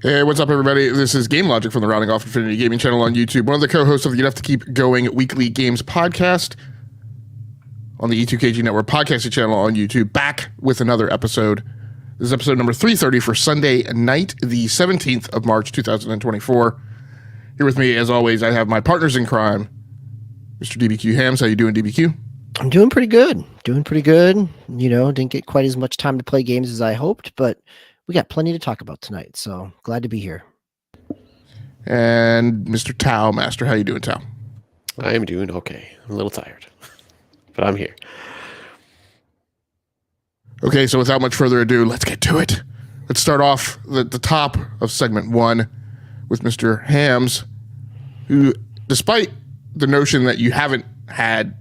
Hey, what's up, everybody? This is Game Logic from the Rounding Off Infinity Gaming channel on YouTube, one of the co-hosts of the Enough to Keep Going Weekly Games podcast on the E2KG Network podcasting channel on YouTube, back with another episode. This is episode number 330 for Sunday night, the 17th of March, 2024. Here with me, as always, I have my partners in crime, Mr. DBQ Hams. How you doing, DBQ? I'm doing pretty good. You know, didn't get quite as much time to play games as I hoped, but we got plenty to talk about tonight, so glad to be here. And Mr. Tao Master. How you doing, Tao? I am doing okay. I'm a little tired, but I'm here. Okay, so without much further ado, let's get to it. Let's start off the top of segment one with Mr. Hams, who, despite the notion that you haven't had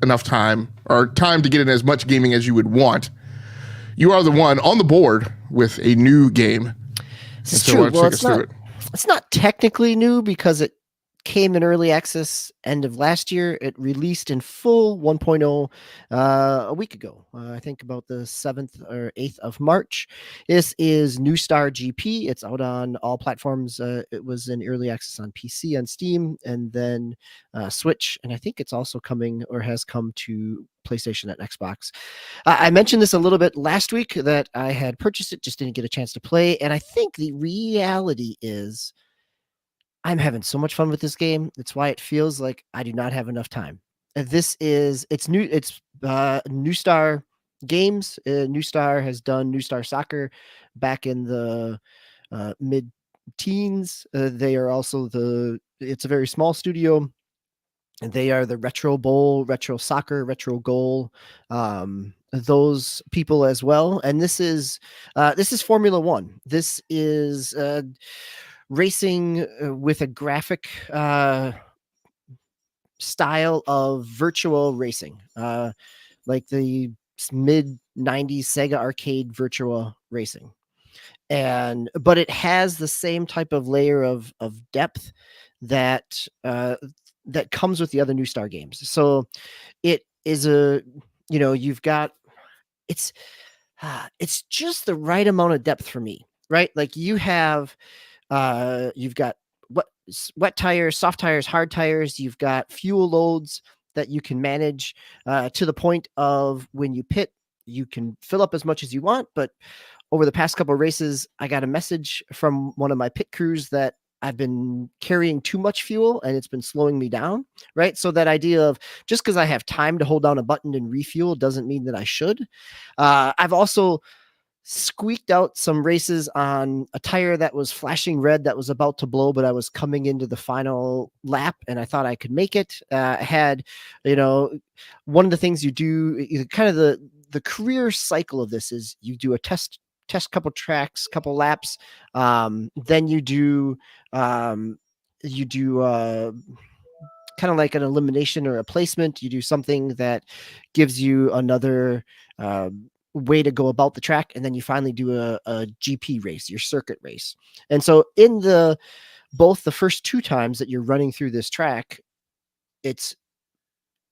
enough time or time to get in as much gaming as you would want, you are the one on the board with a new game. It's true. Well, it's not technically new because it came in early access end of last year. It released in full 1.0 a week ago. I think about the 7th or 8th of March. This is New Star GP. It's out on all platforms. It was in early access on PC, on Steam, and then Switch. And I think it's also coming or has come to PlayStation and Xbox. I mentioned this a little bit last week that I had purchased it, just didn't get a chance to play. And I think the reality is I'm having so much fun with this game. That's why it feels like I do not have enough time. It's New Star Games. New Star has done New Star Soccer back in the mid-teens. They are also it's a very small studio. And they are the Retro Bowl, Retro Soccer, Retro Goal, those people as well. And this is Formula One. This is racing with a graphic style of virtual racing, like the mid 90s Sega arcade virtual racing. But it has the same type of layer of depth that comes with the other New Star games. So it is you've got, it's just the right amount of depth for me, right? Like you've got wet tires, soft tires, hard tires. You've got fuel loads that you can manage to the point of when you pit, you can fill up as much as you want. But over the past couple of races, I got a message from one of my pit crews that I've been carrying too much fuel and it's been slowing me down, right? So that idea of just because I have time to hold down a button and refuel doesn't mean that I should. I've also squeaked out some races on a tire that was flashing red that was about to blow, but I was coming into the final lap and I thought I could make it. I had, one of the things you do, kind of the career cycle of this is you do a test couple tracks, couple laps. Then you do kind of like an elimination or a placement. You do something that gives you another way to go about the track. And then you finally do a GP race, your circuit race. And so in both the first two times that you're running through this track, it's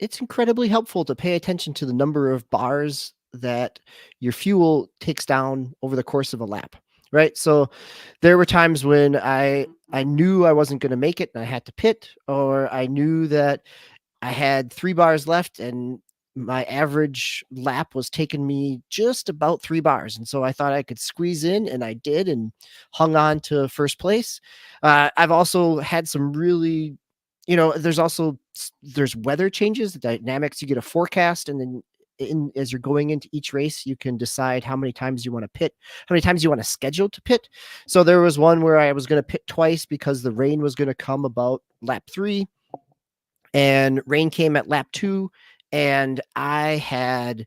incredibly helpful to pay attention to the number of bars that your fuel takes down over the course of a lap, right? So there were times when I knew I wasn't going to make it and I had to pit, or I knew that I had 3 bars left and my average lap was taking me just about 3 bars. And so I thought I could squeeze in, and I did, and hung on to first place. I've also had some really, there's weather changes, the dynamics. You get a forecast, and then as you're going into each race, you can decide how many times you want to pit, how many times you want to schedule to pit. So there was one where I was going to pit twice because the rain was going to come about lap 3, and rain came at lap 2, and I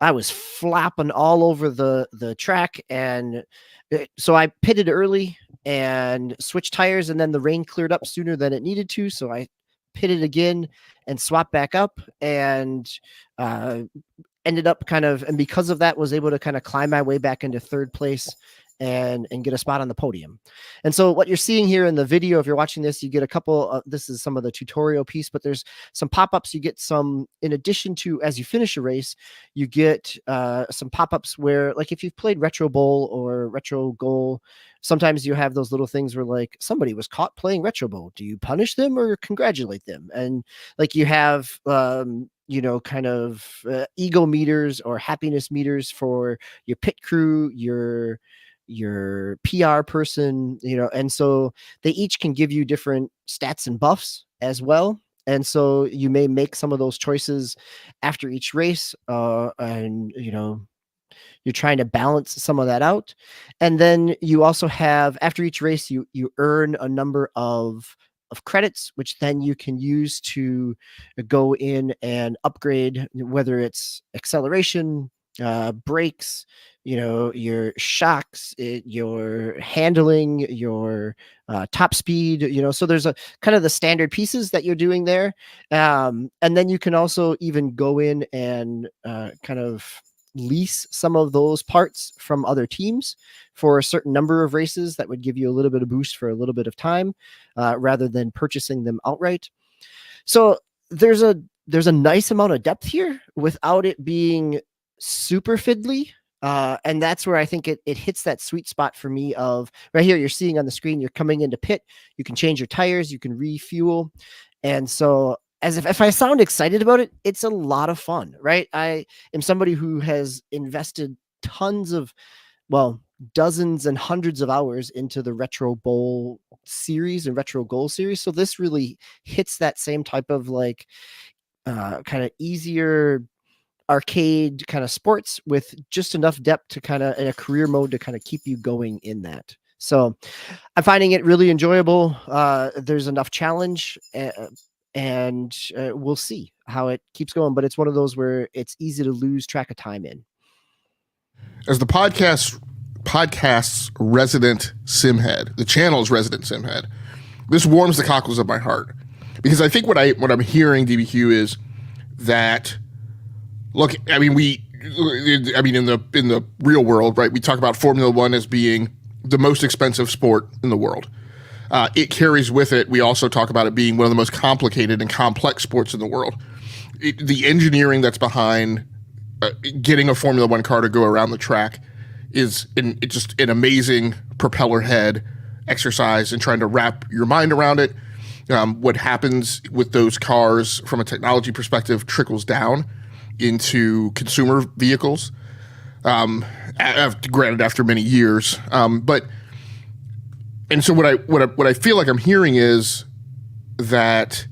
was flopping all over the track. And so I pitted early and switched tires, and then the rain cleared up sooner than it needed to. So I pitted again and swapped back up, and ended up and because of that was able to kind of climb my way back into third place and get a spot on the podium. And so what you're seeing here in the video, if you're watching this, you get a couple this is some of the tutorial piece, but there's some pop-ups. You get some, in addition to, as you finish a race, you get some pop-ups where, like, if you've played Retro Bowl or Retro Goal, sometimes you have those little things where, like, somebody was caught playing Retro Bowl. Do you punish them or congratulate them? And like, you have kind of ego meters or happiness meters for your pit crew, your PR person, and so they each can give you different stats and buffs as well. And so you may make some of those choices after each race, and you're trying to balance some of that out. And then you also have, after each race, you earn a number of credits, which then you can use to go in and upgrade, whether it's acceleration, brakes, your shocks, your handling, your top speed, so there's a kind of the standard pieces that you're doing there. And then you can also even go in and kind of lease some of those parts from other teams for a certain number of races that would give you a little bit of boost for a little bit of time, rather than purchasing them outright. So there's a nice amount of depth here without it being super fiddly. And that's where I think it hits that sweet spot for me of, right here, you're seeing on the screen, you're coming into pit, you can change your tires, you can refuel. And so as if I sound excited about it, it's a lot of fun, right? I am somebody who has invested tons of, dozens and hundreds of hours into the Retro Bowl series and Retro Goal series. So this really hits that same type of, like, kind of easier arcade kind of sports with just enough depth to kind of, in a career mode, to kind of keep you going in that. So I'm finding it really enjoyable. There's enough challenge, and we'll see how it keeps going. But it's one of those where it's easy to lose track of time in. As the podcast's resident simhead, the channel's resident simhead, this warms the cockles of my heart, because I think what I'm hearing, DBQ, is that, look, I mean, in the real world, right, we talk about Formula One as being the most expensive sport in the world. It carries with it, we also talk about it being one of the most complicated and complex sports in the world. The engineering that's behind getting a Formula One car to go around the track is just an amazing propeller head exercise in trying to wrap your mind around it. What happens with those cars from a technology perspective trickles down into consumer vehicles, granted after many years. And so what I feel like I'm hearing is that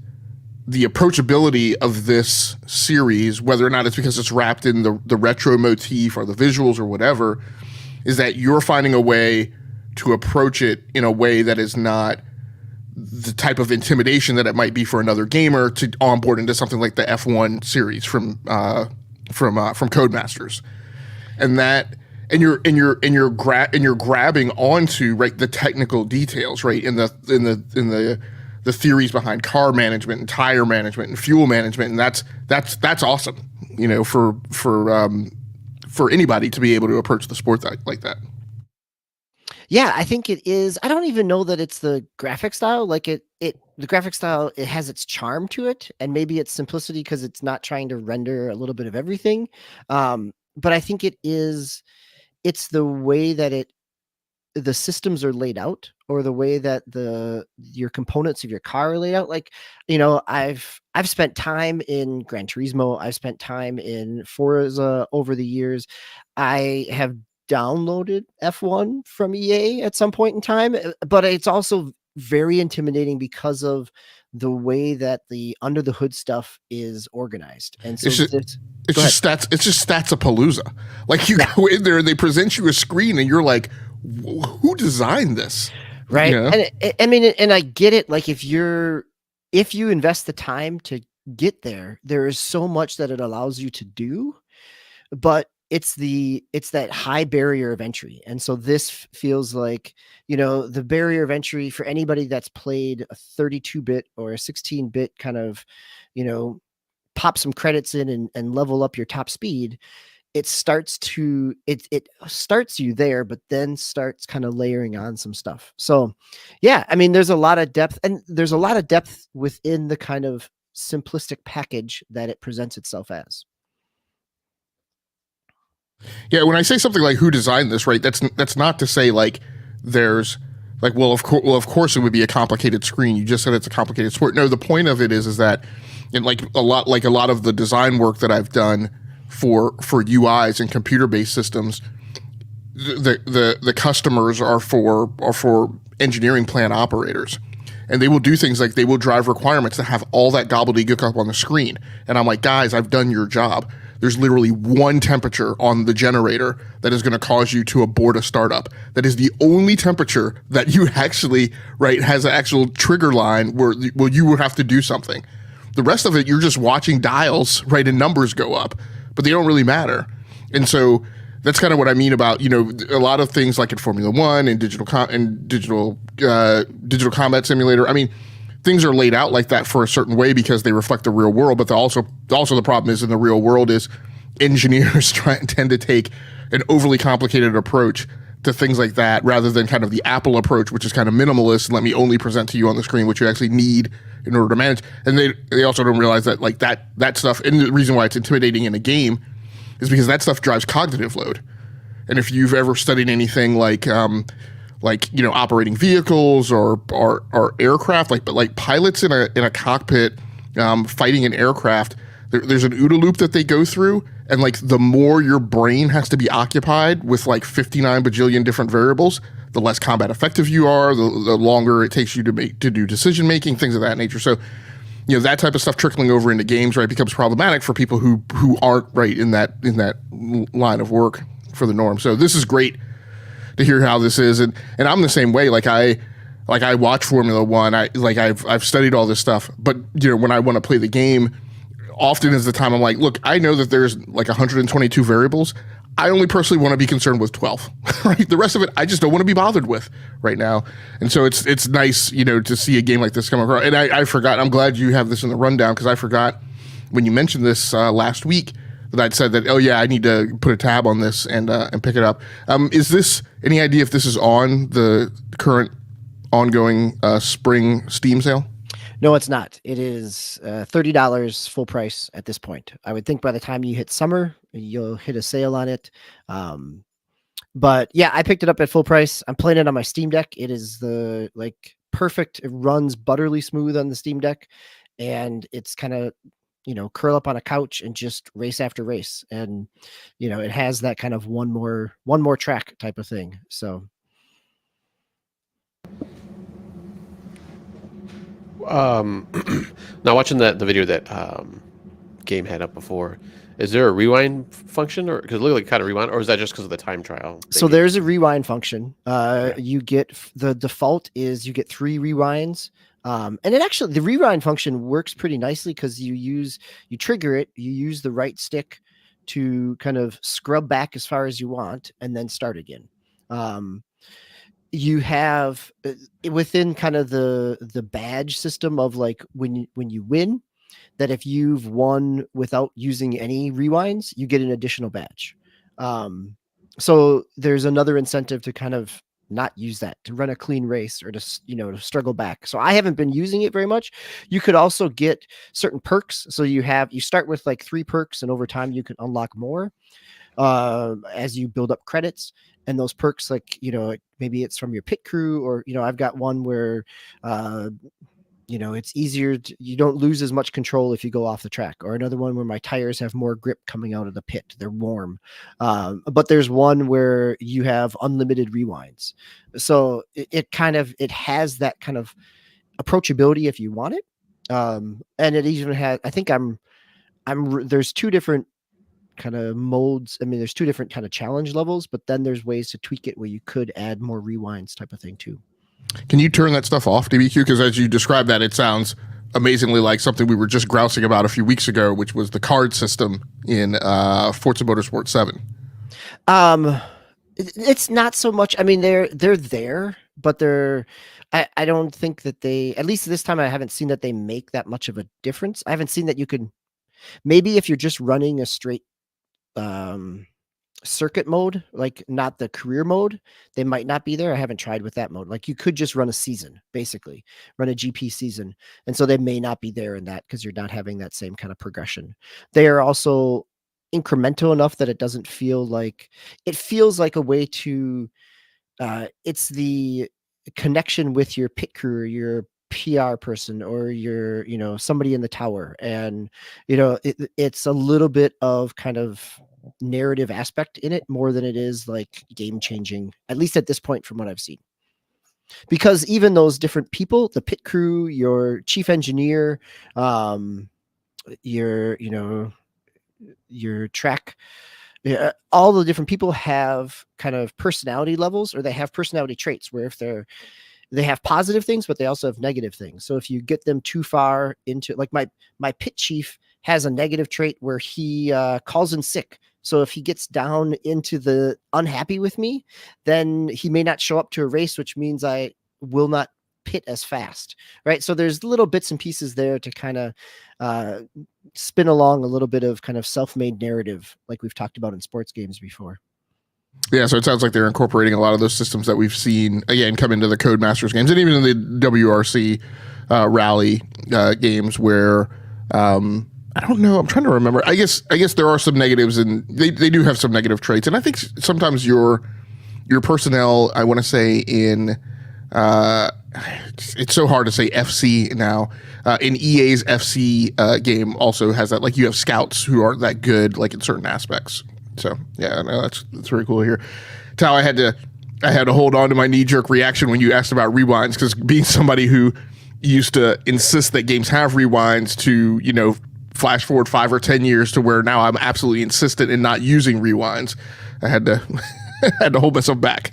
the approachability of this series, whether or not it's because it's wrapped in the retro motif or the visuals or whatever, is that you're finding a way to approach it in a way that is not the type of intimidation that it might be for another gamer to onboard into something like the F1 series from Codemasters, and you're grabbing onto, right, the technical details, right, in the theories behind car management and tire management and fuel management, and that's awesome, for anybody to be able to approach the sport like that. Yeah, I think it is. I don't even know that it's the graphic style. Like the graphic style, it has its charm to it, and maybe it's simplicity because it's not trying to render a little bit of everything. But I think it's the way that the systems are laid out, or the way that your components of your car are laid out. Like, I've spent time in Gran Turismo. I've spent time in Forza over the years. I have downloaded F1 from EA at some point in time, but it's also very intimidating because of the way that the under the hood stuff is organized. And so it's just stats-a-palooza. Like, you go in there and they present you a screen and you're like, who designed this? Right. And I mean, and I get it. Like, if you invest the time to get there, there is so much that it allows you to do, but it's that high barrier of entry. And so this feels like, the barrier of entry for anybody that's played a 32-bit or a 16-bit kind of, pop some credits in and level up your top speed it starts you there, but then starts kind of layering on some stuff. So yeah, I mean, there's a lot of depth, and there's a lot of depth within the kind of simplistic package that it presents itself as. Yeah, when I say something like who designed this, right? That's not to say like there's like of course it would be a complicated screen. You just said it's a complicated sport. No, the point of it is that in like a lot of the design work that I've done for UIs and computer-based systems, the customers are for engineering plan operators. And they will do things like they will drive requirements to have all that gobbledygook up on the screen. And I'm like, guys, I've done your job. There's literally one temperature on the generator that is going to cause you to abort a startup. That is the only temperature that you actually, right, has an actual trigger line where you would have to do something. The rest of it, you're just watching dials, right, and numbers go up, but they don't really matter. And so that's kind of what I mean about, a lot of things like in Formula One and digital combat simulator. I mean, things are laid out like that for a certain way because they reflect the real world. But also the problem is in the real world is engineers tend to take an overly complicated approach to things like that rather than kind of the Apple approach, which is kind of minimalist and let me only present to you on the screen what you actually need in order to manage. And they also don't realize that like that stuff, and the reason why it's intimidating in a game is because that stuff drives cognitive load. And if you've ever studied anything like operating vehicles or aircraft, like pilots in a cockpit fighting an aircraft, there's an OODA loop that they go through, and like the more your brain has to be occupied with like 59 bajillion different variables, the less combat effective you are, the longer it takes you to do decision making, things of that nature. So that type of stuff trickling over into games, right, becomes problematic for people who aren't right in that line of work for the norm. So this is great to hear how this is, and I'm the same way. Like I watch Formula One. I've studied all this stuff, but when I want to play the game, often is the time I'm like, look, I know that there's like 122 variables. I only personally want to be concerned with 12, right? The rest of it, I just don't want to be bothered with right now. And so it's nice, to see a game like this come across. And I forgot, I'm glad you have this in the rundown, because I forgot when you mentioned this last week that I'd said that, oh yeah, I need to put a tab on this and pick it up. Is this, any idea if this is on the current ongoing spring Steam sale? No, it's not. It is $30 full price at this point. I would think by the time you hit summer, you'll hit a sale on it. But yeah, I picked it up at full price. I'm playing it on my Steam Deck. It is the perfect. It runs butterly smooth on the Steam Deck, and it's kind of curl up on a couch and just race after race. And it has that kind of one more track type of thing. So. Now watching the video that Game had up before, is there a rewind function, or because it looked like kind of rewind, or is that just because of the time trial? So there's a rewind function. You get, the default is you get 3 rewinds. And it actually, the rewind function works pretty nicely because you trigger it, you use the right stick to kind of scrub back as far as you want and then start again. You have within kind of the badge system of like when you win, that if you've won without using any rewinds, you get an additional badge. So there's another incentive to kind of not use that, to run a clean race or to struggle back. So I haven't been using it very much. You could also get certain perks. So you start with like 3 perks, and over time you can unlock more as you build up credits. And those perks, maybe it's from your pit crew, or I've got one where it's easier you don't lose as much control if you go off the track, or another one where my tires have more grip coming out of the pit, they're warm. But there's one where you have unlimited rewinds, so it has that kind of approachability if you want it. And it even has, I think there's 2 different kind of modes. I mean, there's 2 different kind of challenge levels, but then there's ways to tweak it where you could add more rewinds type of thing too. Can you turn that stuff off, DBQ? Because as you describe that, it sounds amazingly like something we were just grousing about a few weeks ago, which was the card system in Forza Motorsport 7. It's not so much. I mean, they're there, but I don't think that they, at least this time, I haven't seen that they make that much of a difference. I haven't seen that you could, maybe if you're just running a straight circuit mode, like not the career mode, they might not be there. I haven't tried with that mode. Like you could just run a season, basically run a GP season. And so they may not be there in that because you're not having that same kind of progression. They are also incremental enough that it doesn't feel like, it feels like a way to, it's the connection with your pit crew, your PR person, or your, somebody in the tower. And, it's a little bit of kind of narrative aspect in it more than it is like game changing, at least at this point from what I've seen. Because even those different people, the pit crew, your chief engineer, your track, all the different people have kind of personality levels, or they have personality traits where if they have positive things, but they also have negative things. So if you get them too far into, like my pit chief has a negative trait where he calls in sick. So if he gets down into the unhappy with me, then he may not show up to a race, which means I will not pit as fast, right? So there's little bits and pieces there to kind of spin along a little bit of kind of self-made narrative, like we've talked about in sports games before. Yeah, so it sounds like they're incorporating a lot of those systems that we've seen, again, come into the Codemasters games, and even in the WRC rally games where, I don't know, I'm trying to remember. I guess there are some negatives, and they do have some negative traits. And I think sometimes your personnel, I want to say in, it's so hard to say FC now, in EA's FC game also has that, like you have scouts who aren't that good, like in certain aspects. So yeah, no, that's very cool to hear. Tao, I had to hold on to my knee-jerk reaction when you asked about rewinds, because being somebody who used to insist that games have rewinds to, flash forward 5 or 10 years to where now I'm absolutely insistent in not using rewinds, I had to hold myself back.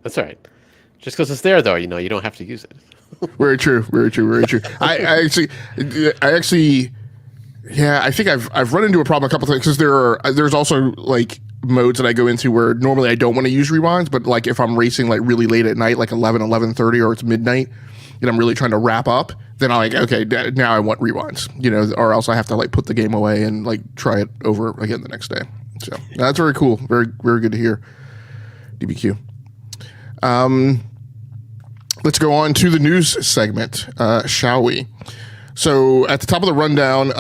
That's all right. Just because it's there, though, you don't have to use it. Very true. I actually, yeah, I think I've run into a problem a couple of times, because there's also like modes that I go into where normally I don't want to use rewinds, but like if I'm racing like really late at night, like 11:30, or it's midnight, and I'm really trying to wrap up, then I'm like, okay, now I want rewinds, or else I have to like put the game away and like try it over again the next day. So that's very cool. Very, very good to hear. DBQ. Let's go on to the news segment, shall we? So at the top of the rundown,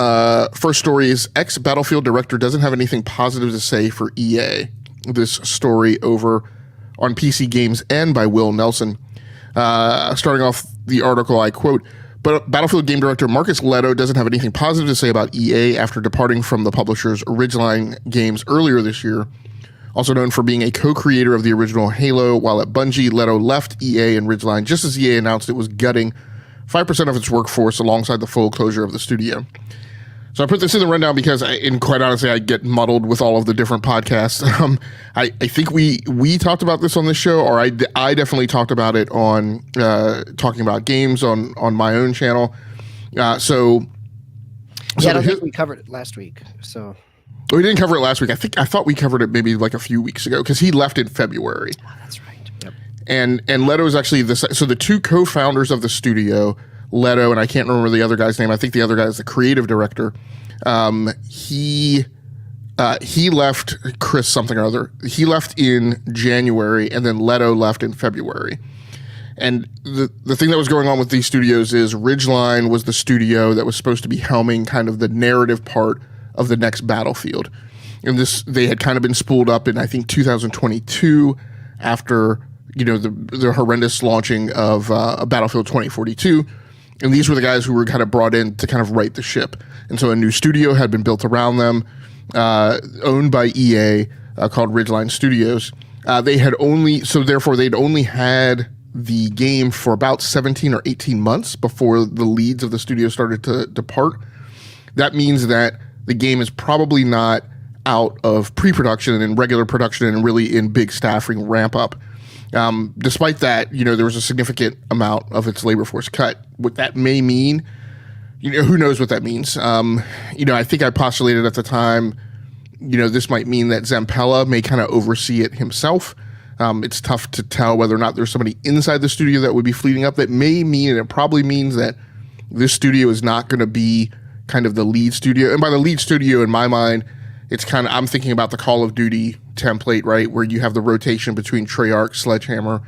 first story is ex-Battlefield director doesn't have anything positive to say for EA. This story over on PC Games N by Will Nelson. Starting off the article, I quote, "But Battlefield game director Marcus Lehto doesn't have anything positive to say about EA after departing from the publisher's Ridgeline games earlier this year. Also known for being a co-creator of the original Halo, while at Bungie, Lehto left EA and Ridgeline just as EA announced it was gutting 5% of its workforce alongside the full closure of the studio." So I put this in the rundown because, and quite honestly, I get muddled with all of the different podcasts. I think we talked about this on this show, or I definitely talked about it on talking about games on my own channel. I don't think we covered it last week. So we didn't cover it last week. I thought we covered it maybe like a few weeks ago, because he left in February. Oh, that's right. Yep. And Lehto is actually the two co-founders of the studio, Lehto, and I can't remember the other guy's name. I think the other guy is the creative director. He left, Chris something or other. He left in January, and then Lehto left in February. And the thing that was going on with these studios is Ridgeline was the studio that was supposed to be helming kind of the narrative part of the next Battlefield. And they had kind of been spooled up in, I think, 2022 after, the horrendous launching of Battlefield 2042. And these were the guys who were kind of brought in to kind of right the ship. And so a new studio had been built around them, owned by EA, called Ridgeline Studios. They'd only had the game for about 17 or 18 months before the leads of the studio started to depart. That means that the game is probably not out of pre-production and in regular production and really in big staffing ramp up. Despite that, there was a significant amount of its labor force cut. What that may mean, who knows what that means. I think I postulated at the time, this might mean that Zampella may kind of oversee it himself. It's tough to tell whether or not there's somebody inside the studio that would be fleeting up. That may mean, and it probably means, that this studio is not going to be kind of the lead studio. And by the lead studio, in my mind, it's kind of, I'm thinking about the Call of Duty template, right, where you have the rotation between Treyarch, Sledgehammer,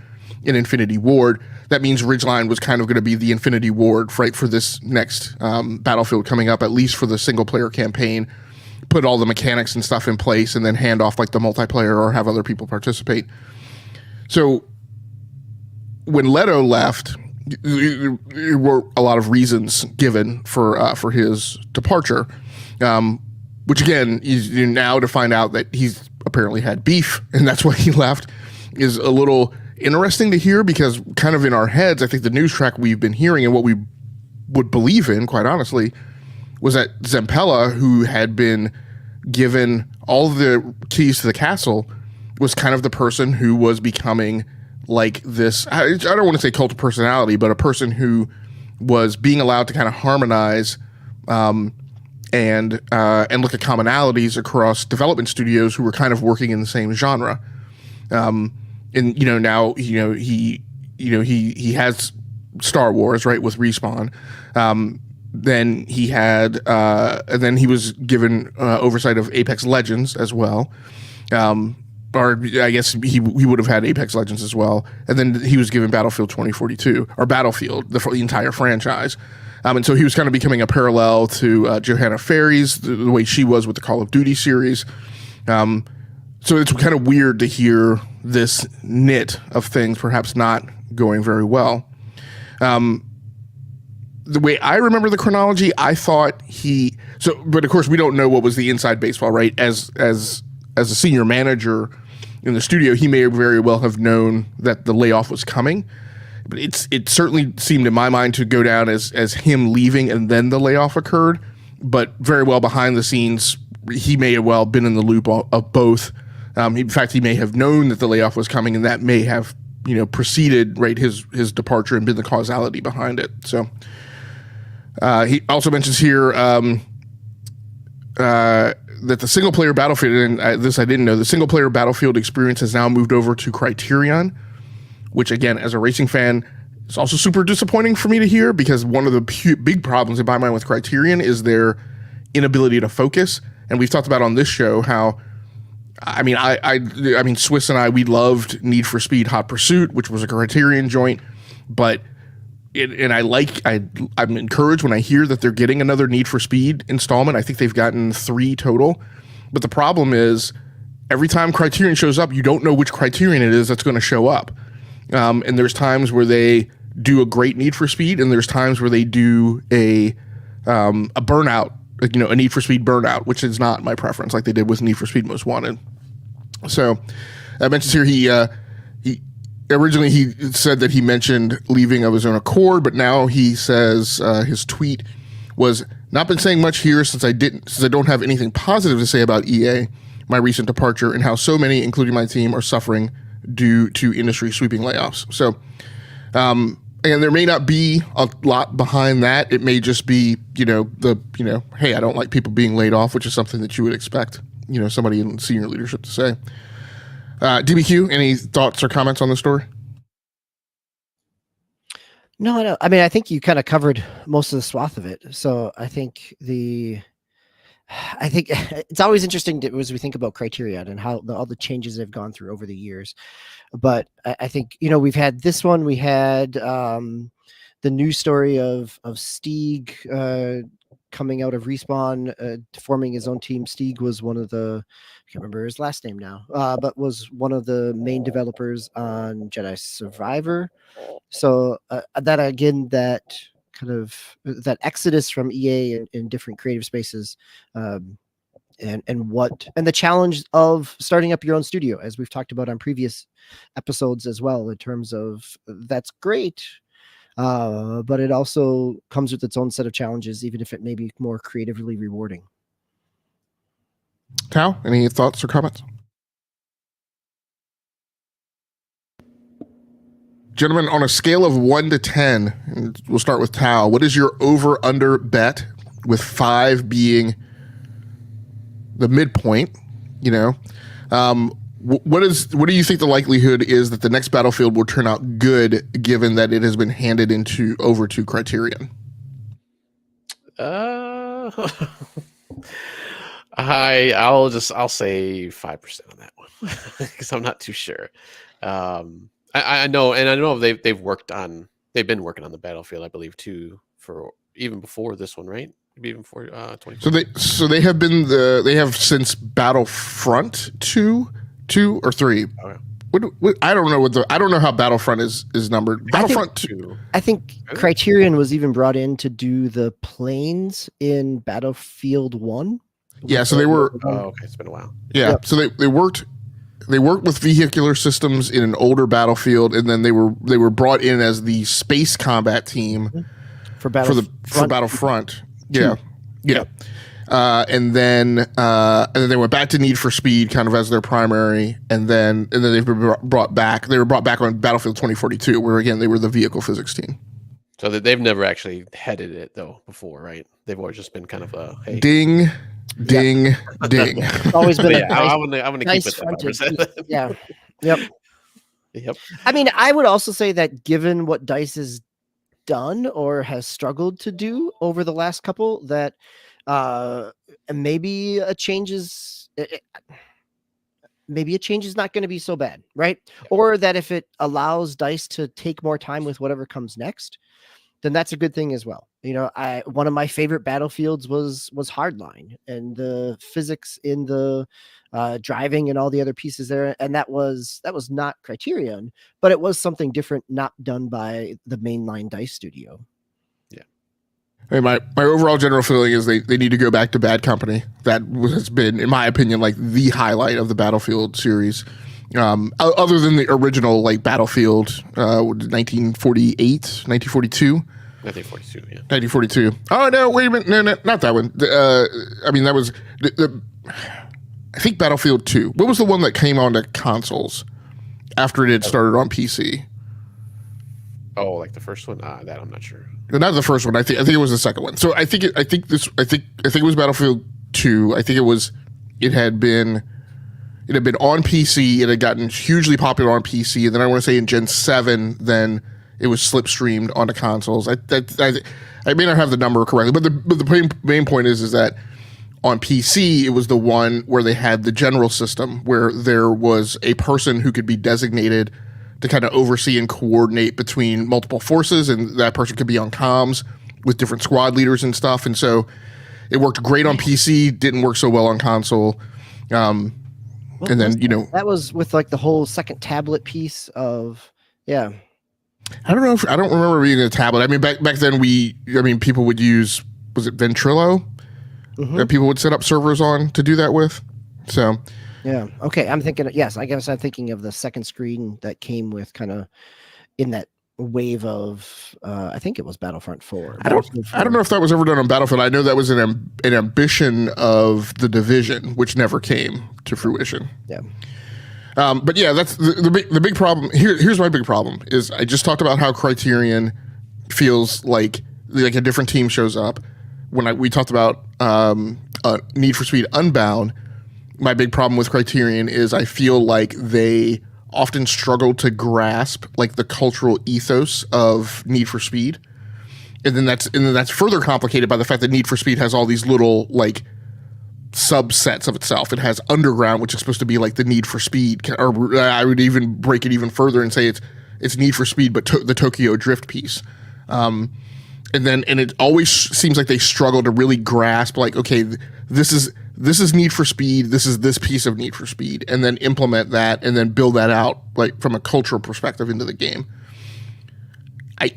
and Infinity Ward. That means Ridgeline was kind of going to be the Infinity Ward, right, for this next Battlefield coming up, at least for the single player campaign. Put all the mechanics and stuff in place, and then hand off like the multiplayer or have other people participate. So when Lehto left, there were a lot of reasons given for his departure, which again, is now to find out that he's apparently had beef and that's why he left is a little interesting to hear, because kind of in our heads, I think the news track we've been hearing and what we would believe in, quite honestly, was that Zempella, who had been given all the keys to the castle, was kind of the person who was becoming like this, I don't want to say cult of personality, but a person who was being allowed to kind of harmonize and look at commonalities across development studios who were kind of working in the same genre. And now he has Star Wars, right, with Respawn. Then he had and then he was given oversight of Apex Legends as well. Or I guess he would have had Apex Legends as well. And then he was given Battlefield 2042, or Battlefield, the entire franchise. And so he was kind of becoming a parallel to Johanna Faries, the way she was with the Call of Duty series. So it's kind of weird to hear this knit of things perhaps not going very well. The way I remember the chronology, I thought but of course we don't know what was the inside baseball, right? As a senior manager in the studio, he may very well have known that the layoff was coming. But it certainly seemed in my mind to go down as him leaving and then the layoff occurred. But very well behind the scenes, he may have well been in the loop of both. In fact, he may have known that the layoff was coming, and that may have preceded, right, his departure and been the causality behind it. So he also mentions here that the single player Battlefield, and this I didn't know, the single player Battlefield experience has now moved over to Criterion, which again, as a racing fan, is also super disappointing for me to hear, because one of the big problems in my mind with Criterion is their inability to focus. And we've talked about on this show how, I mean, Swiss and I, we loved Need for Speed Hot Pursuit, which was a Criterion joint, but I'm encouraged when I hear that they're getting another Need for Speed installment. I think they've gotten 3 total. But the problem is, every time Criterion shows up, you don't know which Criterion it is that's going to show up. And there's times where they do a great Need for Speed, and there's times where they do a Burnout, a Need for Speed Burnout, which is not my preference, like they did with Need for Speed Most Wanted. So I mentioned here he originally he said that he mentioned leaving of his own accord, but now he says his tweet was, "Not been saying much here since I don't have anything positive to say about EA, my recent departure, and how so many, including my team, are suffering due to industry sweeping layoffs." So, and there may not be a lot behind that. It may just be, hey, I don't like people being laid off, which is something that you would expect, somebody in senior leadership to say. DBQ, any thoughts or comments on the story? No, I don't. I mean, I think you kind of covered most of the swath of it. So I think it's always interesting as we think about Criterion and how all the changes they've gone through over the years. But I think, we've had this one, we had the news story of Stieg coming out of Respawn, forming his own team. Stieg was one of the, I can't remember his last name now, but was one of the main developers on Jedi Survivor. So that kind of that exodus from EA in different creative spaces, and the challenge of starting up your own studio, as we've talked about on previous episodes as well, in terms of that's great, but it also comes with its own set of challenges, even if it may be more creatively rewarding. Tao, any thoughts or comments? Gentlemen, on a scale of 1 to 10, and we'll start with Tao, what is your over-under bet, with 5 being the midpoint? What do you think the likelihood is that the next Battlefield will turn out good, given that it has been handed over to Criterion? I'll say 5% on that one because I'm not too sure. I know, and I know they've been working on the Battlefield, I believe, too, for even before this one, right? Maybe even before 20. So they have since Battlefront 2 or 3. Okay. What I don't know how Battlefront is numbered. Battlefront 2. I think Criterion was even brought in to do the planes in Battlefield 1. Yeah, so they were. Oh, okay, it's been a while. Yeah, so they worked with vehicular systems in an older Battlefield, and then they were brought in as the space combat team for Battlefront. Yeah. And then they went back to Need for Speed kind of as their primary, and then they've been brought back. They were brought back on Battlefield 2042, where again they were the vehicle physics team. So they've never actually headed it though before, right? They've always just been kind of a hey. Ding. Ding. It's always been. I'm gonna keep it 5%. Yeah. Yep. Yep. I mean, I would also say that given what DICE has done or has struggled to do over the last couple, that maybe a change is not going to be so bad, right? Yeah. Or that if it allows DICE to take more time with whatever comes next, then that's a good thing as well. You know, one of my favorite Battlefields was Hardline, and the physics in the driving and all the other pieces there, and that was not Criterion, but it was something different, not done by the mainline DICE studio. Yeah. I mean, my overall general feeling is they need to go back to Bad Company. That has been, in my opinion, like the highlight of the Battlefield series. Other than the original like Battlefield, 1948, 1942. 1942, yeah. 1942. Oh no! Wait a minute! No, not that one. I mean, that was I think Battlefield 2. What was the one that came onto consoles after it had started on PC? Oh, like the first one? That I'm not sure. Not the first one. I think it was the second one. So I think it was Battlefield 2. I think it had been on PC. It had gotten hugely popular on PC, and then I want to say in Gen 7, then it was slipstreamed onto consoles. I may not have the number correctly, but the main point is that on PC, it was the one where they had the general system where there was a person who could be designated to kind of oversee and coordinate between multiple forces, and that person could be on comms with different squad leaders and stuff. And so it worked great on PC, didn't work so well on console. And then, that was with like the whole second tablet piece of, yeah. I don't remember reading a tablet. I mean, back then people would use, was it Ventrilo? Mm-hmm. That people would set up servers on to do that with. So, yeah. Okay. I guess I'm thinking of the second screen that came with kind of in that wave of, I think it was Battlefront 4. I don't know if that was ever done on Battlefield. I know that was an ambition of the Division, which never came to fruition. Yeah. But yeah, that's the big problem. Here's my big problem is I just talked about how Criterion feels like a different team shows up. When we talked about Need for Speed Unbound, my big problem with Criterion is I feel like they often struggle to grasp like the cultural ethos of Need for Speed, and then that's further complicated by the fact that Need for Speed has all these little like subsets of itself. It has Underground, which is supposed to be like the Need for Speed, or I would even break it even further and say it's Need for Speed, but the Tokyo Drift piece. And it always seems like they struggle to really grasp, like, okay, this is Need for Speed, this is this piece of Need for Speed, and then implement that and then build that out like from a cultural perspective into the game. I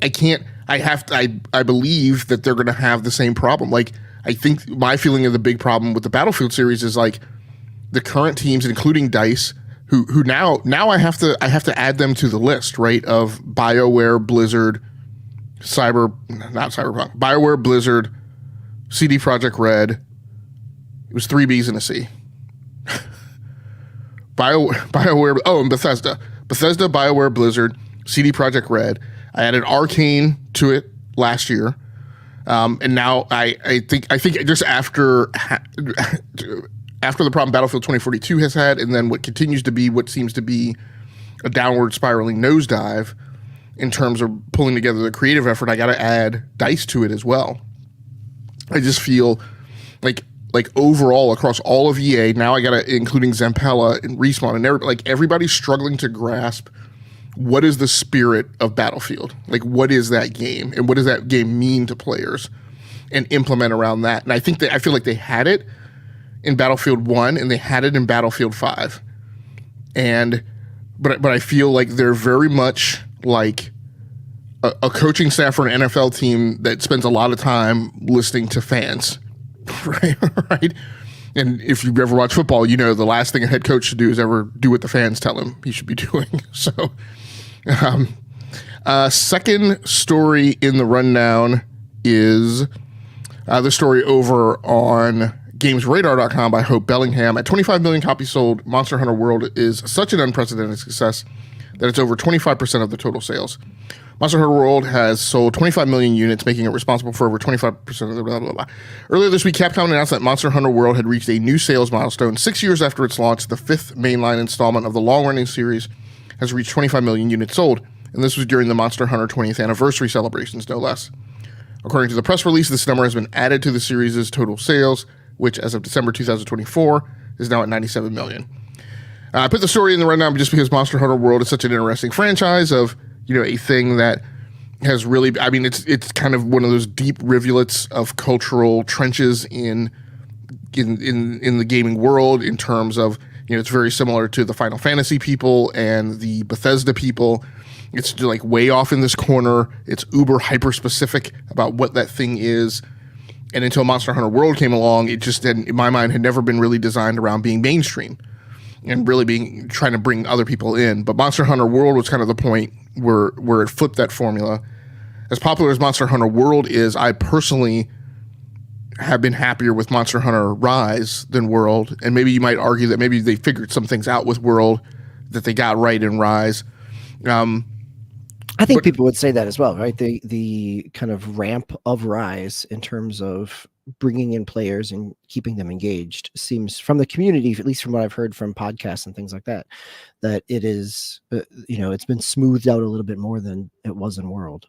believe that they're going to have the same problem. Like, I think my feeling of the big problem with the Battlefield series is like the current teams, including DICE, who now I have to add them to the list, right, of BioWare, Blizzard, BioWare, Blizzard, CD Projekt Red. It was 3 B's and a C. BioWare, and Bethesda, BioWare, Blizzard, CD Projekt Red. I added Arcane to it last year, and now I think just after the problem Battlefield 2042 has had, and then what seems to be a downward spiraling nosedive in terms of pulling together the creative effort, I got to add DICE to it as well. I just feel like like overall across all of EA, now I gotta including Zampella and Respawn and everybody's struggling to grasp what is the spirit of Battlefield? Like, what is that game? And what does that game mean to players? And implement around that. And I feel like they had it in Battlefield 1 and they had it in Battlefield 5. But I feel like they're very much like a coaching staff for an NFL team that spends a lot of time listening to fans. Right? And if you ever watch football, you know the last thing a head coach should do is ever do what the fans tell him he should be doing. So, second story in the rundown is the story over on GamesRadar.com by Hope Bellingham. At 25 million copies sold, Monster Hunter World is such an unprecedented success that it's over 25% of the total sales. Monster Hunter World has sold 25 million units, making it responsible for over 25% of the blah, blah, blah. Earlier this week, Capcom announced that Monster Hunter World had reached a new sales milestone. 6 years after its launch, the fifth mainline installment of the long-running series has reached 25 million units sold, and this was during the Monster Hunter 20th anniversary celebrations, no less. According to the press release, this number has been added to the series' total sales, which as of December 2024 is now at 97 million. I put the story in the rundown just because Monster Hunter World is such an interesting franchise of, you know, a thing that has really, I mean, it's kind of one of those deep rivulets of cultural trenches in the gaming world in terms of, you know, it's very similar to the Final Fantasy people and the Bethesda people. It's like way off in this corner. It's uber hyper specific about what that thing is. And until Monster Hunter World came along, it just in my mind had never been really designed around being mainstream and really trying to bring other people in. But Monster Hunter World was kind of the point where it flipped that formula. As popular as Monster Hunter World is, I personally have been happier with Monster Hunter Rise than World. And maybe you might argue that maybe they figured some things out with World that they got right in Rise. I think people would say that as well, right? The kind of ramp of Rise in terms of bringing in players and keeping them engaged seems, from the community, at least from what I've heard from podcasts and things like that, that it is, it's been smoothed out a little bit more than it was in World.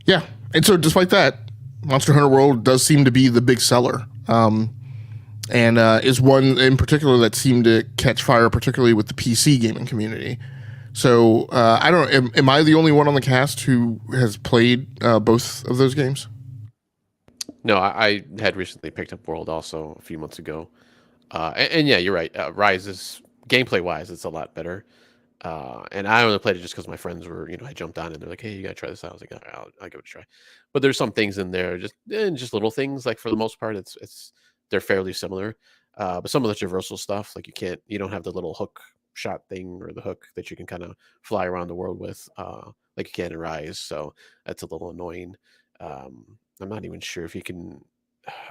Yeah. And so despite that, Monster Hunter World does seem to be the big seller. And is one in particular that seemed to catch fire, particularly with the PC gaming community. So I don't. Am I the only one on the cast who has played both of those games? No, I had recently picked up World also a few months ago, and yeah, you're right. Rise is gameplay wise, it's a lot better. And I only played it just because my friends were, I jumped on and they're like, "Hey, you gotta try this out." I was like, "I'll give it a try." But there's some things in there, just little things. Like for the most part, they're fairly similar. But some of the traversal stuff, like you don't have the little hook shot thing or the hook that you can kind of fly around the world with, like you can in Rise. So that's a little annoying. I'm not even sure if you can.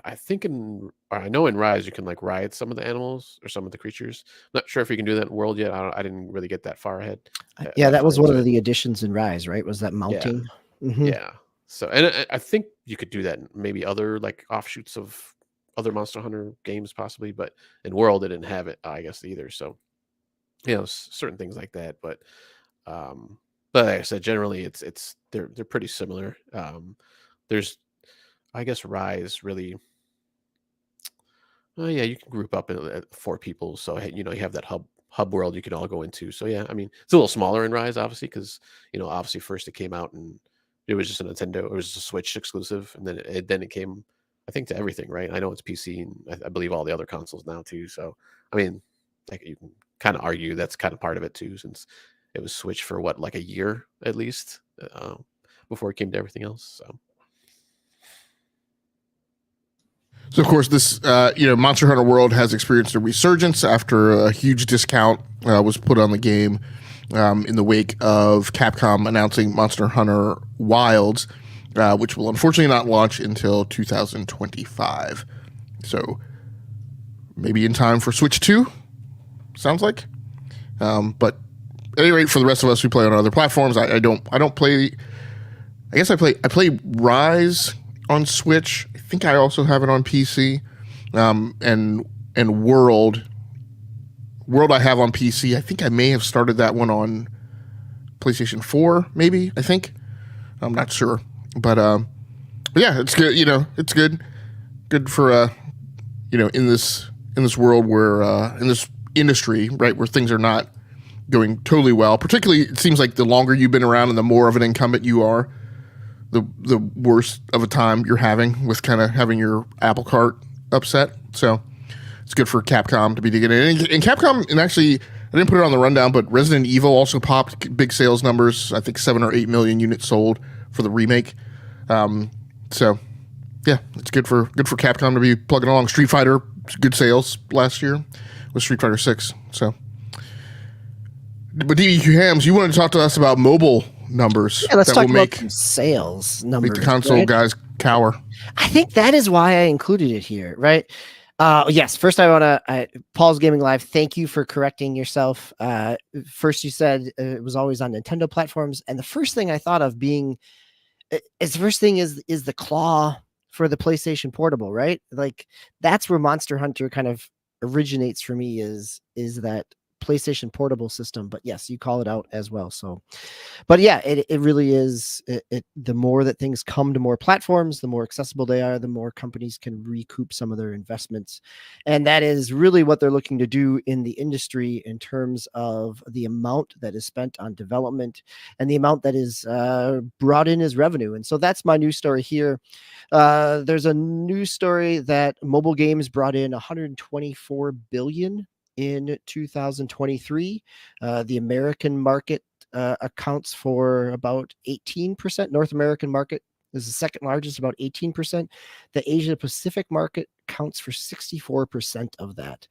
I know in Rise you can like ride some of the animals or some of the creatures. I'm not sure if you can do that in World yet. I didn't really get that far ahead. Yeah, that was one of the additions in Rise, right? Was that mounting? Yeah. Mm-hmm. Yeah. So, and I think you could do that in maybe other like offshoots of other Monster Hunter games possibly, but in World it didn't have it, I guess, either. So, certain things like that. But like I said, generally they're pretty similar. There's, I guess, Rise really. Oh yeah, you can group up at 4 people, so you have that hub world you can all go into. So yeah, I mean, it's a little smaller in Rise, obviously, because obviously first it came out and it was just a Nintendo, it was a Switch exclusive, and then it came, I think, to everything, right? I know it's PC and I believe all the other consoles now too. So I mean, like you can kind of argue that's kind of part of it too, since it was Switch for what, like a year at least before it came to everything else. So of course, this Monster Hunter World has experienced a resurgence after a huge discount was put on the game in the wake of Capcom announcing Monster Hunter Wilds, which will unfortunately not launch until 2025. So maybe in time for Switch 2, sounds like. But at any rate, for the rest of us who play on other platforms, I don't play. I guess I play Rise on Switch. I think I also have it on PC, and World I have on PC. I think I may have started that one on PlayStation 4, maybe. I think I'm not sure, but yeah, it's good. It's good for in this world where in this industry, right, where things are not going totally well. Particularly, it seems like the longer you've been around and the more of an incumbent you are, the worse of a time you're having with kind of having your apple cart upset. So it's good for Capcom to be digging in. And Capcom, and actually, I didn't put it on the rundown, but Resident Evil also popped big sales numbers. I think 7 or 8 million units sold for the remake. So yeah, it's good for Capcom to be plugging along. Street Fighter, good sales last year with Street Fighter 6. So, but DBQ Hams, you wanted to talk to us about mobile numbers. Yeah, let's that talk will about some sales numbers. make the console guys cower. I think that is why I included it here, right? Yes. First, I want to Paul's Gaming Live. Thank you for correcting yourself. First, you said it was always on Nintendo platforms, and the first thing I thought of is the claw for the PlayStation Portable, right? Like that's where Monster Hunter kind of originates for me. Is that PlayStation Portable system? But yes, you call it out as well. So. But yeah, it really is. The more that things come to more platforms, the more accessible they are, the more companies can recoup some of their investments. And that is really what they're looking to do in the industry in terms of the amount that is spent on development and the amount that is brought in as revenue. And so that's my news story here. There's a news story that mobile games brought in 124 billion in 2023. The American market accounts for about 18%. North American market is the second largest, about 18%. The Asia Pacific market counts for 64% of that.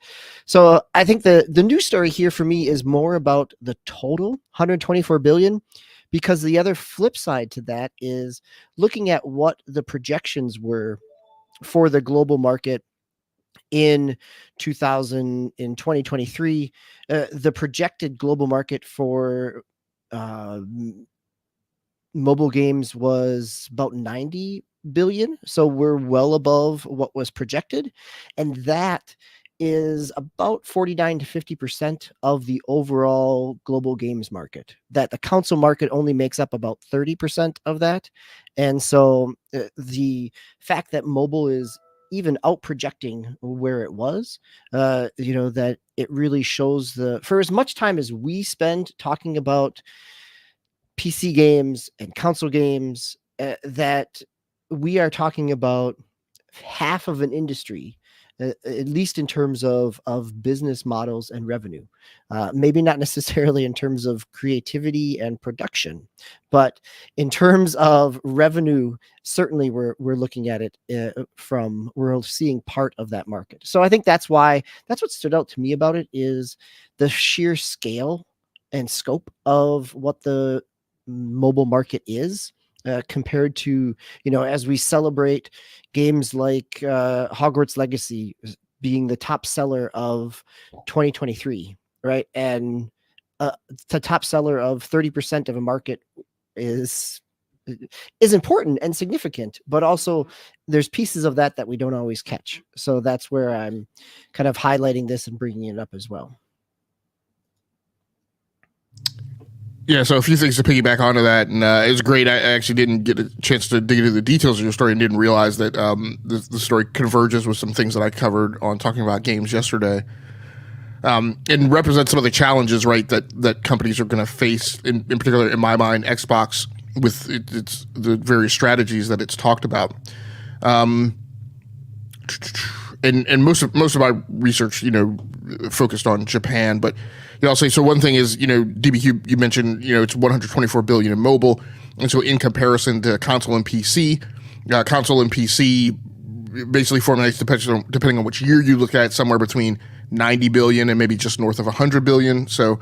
So I think the news story here for me is more about the total 124 billion, because the other flip side to that is looking at what the projections were for the global market in 2023. The projected global market for mobile games was about 90 billion. So we're well above what was projected. And that is about 49 to 50% of the overall global games market. That the console market only makes up about 30% of that. And so the fact that mobile is even out projecting where it was, that it really shows for as much time as we spend talking about PC games and console games, that we are talking about half of an industry, at least in terms of business models and revenue. Maybe not necessarily in terms of creativity and production, but in terms of revenue, certainly we're looking at it we're seeing part of that market. So I think that's what stood out to me about it is the sheer scale and scope of what the mobile market is, compared to, as we celebrate games like Hogwarts Legacy being the top seller of 2023, right? And the top seller of 30% of a market is important and significant, but also there's pieces of that we don't always catch. So that's where I'm kind of highlighting this and bringing it up as well. Yeah, so a few things to piggyback onto that, and it was great. I actually didn't get a chance to dig into the details of your story and didn't realize that the story converges with some things that I covered on talking about games yesterday, and represents some of the challenges, right, that companies are going to face, in particular, in my mind, Xbox, with its the various strategies that it's talked about. And most of my research, focused on Japan, but I'll say, so one thing is, DBQ, you mentioned, it's 124 billion in mobile, and so in comparison to console and PC basically formulates depending on which year you look at, somewhere between 90 billion and maybe just north of 100 billion. So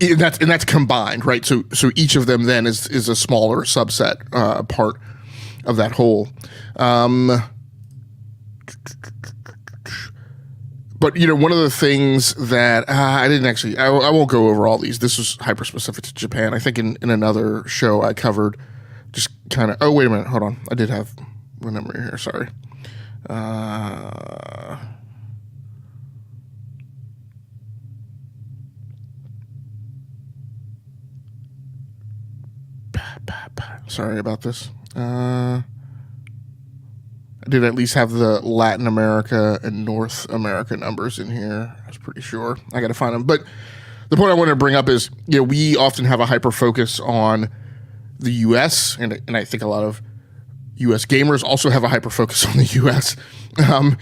that's combined, right? So each of them then is a smaller subset part of that whole. But, one of the things that I didn't actually, I won't go over all these. This was hyper specific to Japan. I think in another show I covered just kind of, oh, wait a minute. Hold on. I did have one number here. Sorry. Sorry about this. I did at least have the Latin America and North America numbers in here. I was pretty sure. I got to find them. But the point I wanted to bring up is, we often have a hyper focus on the U.S., and I think a lot of U.S. gamers also have a hyper focus on the U.S., and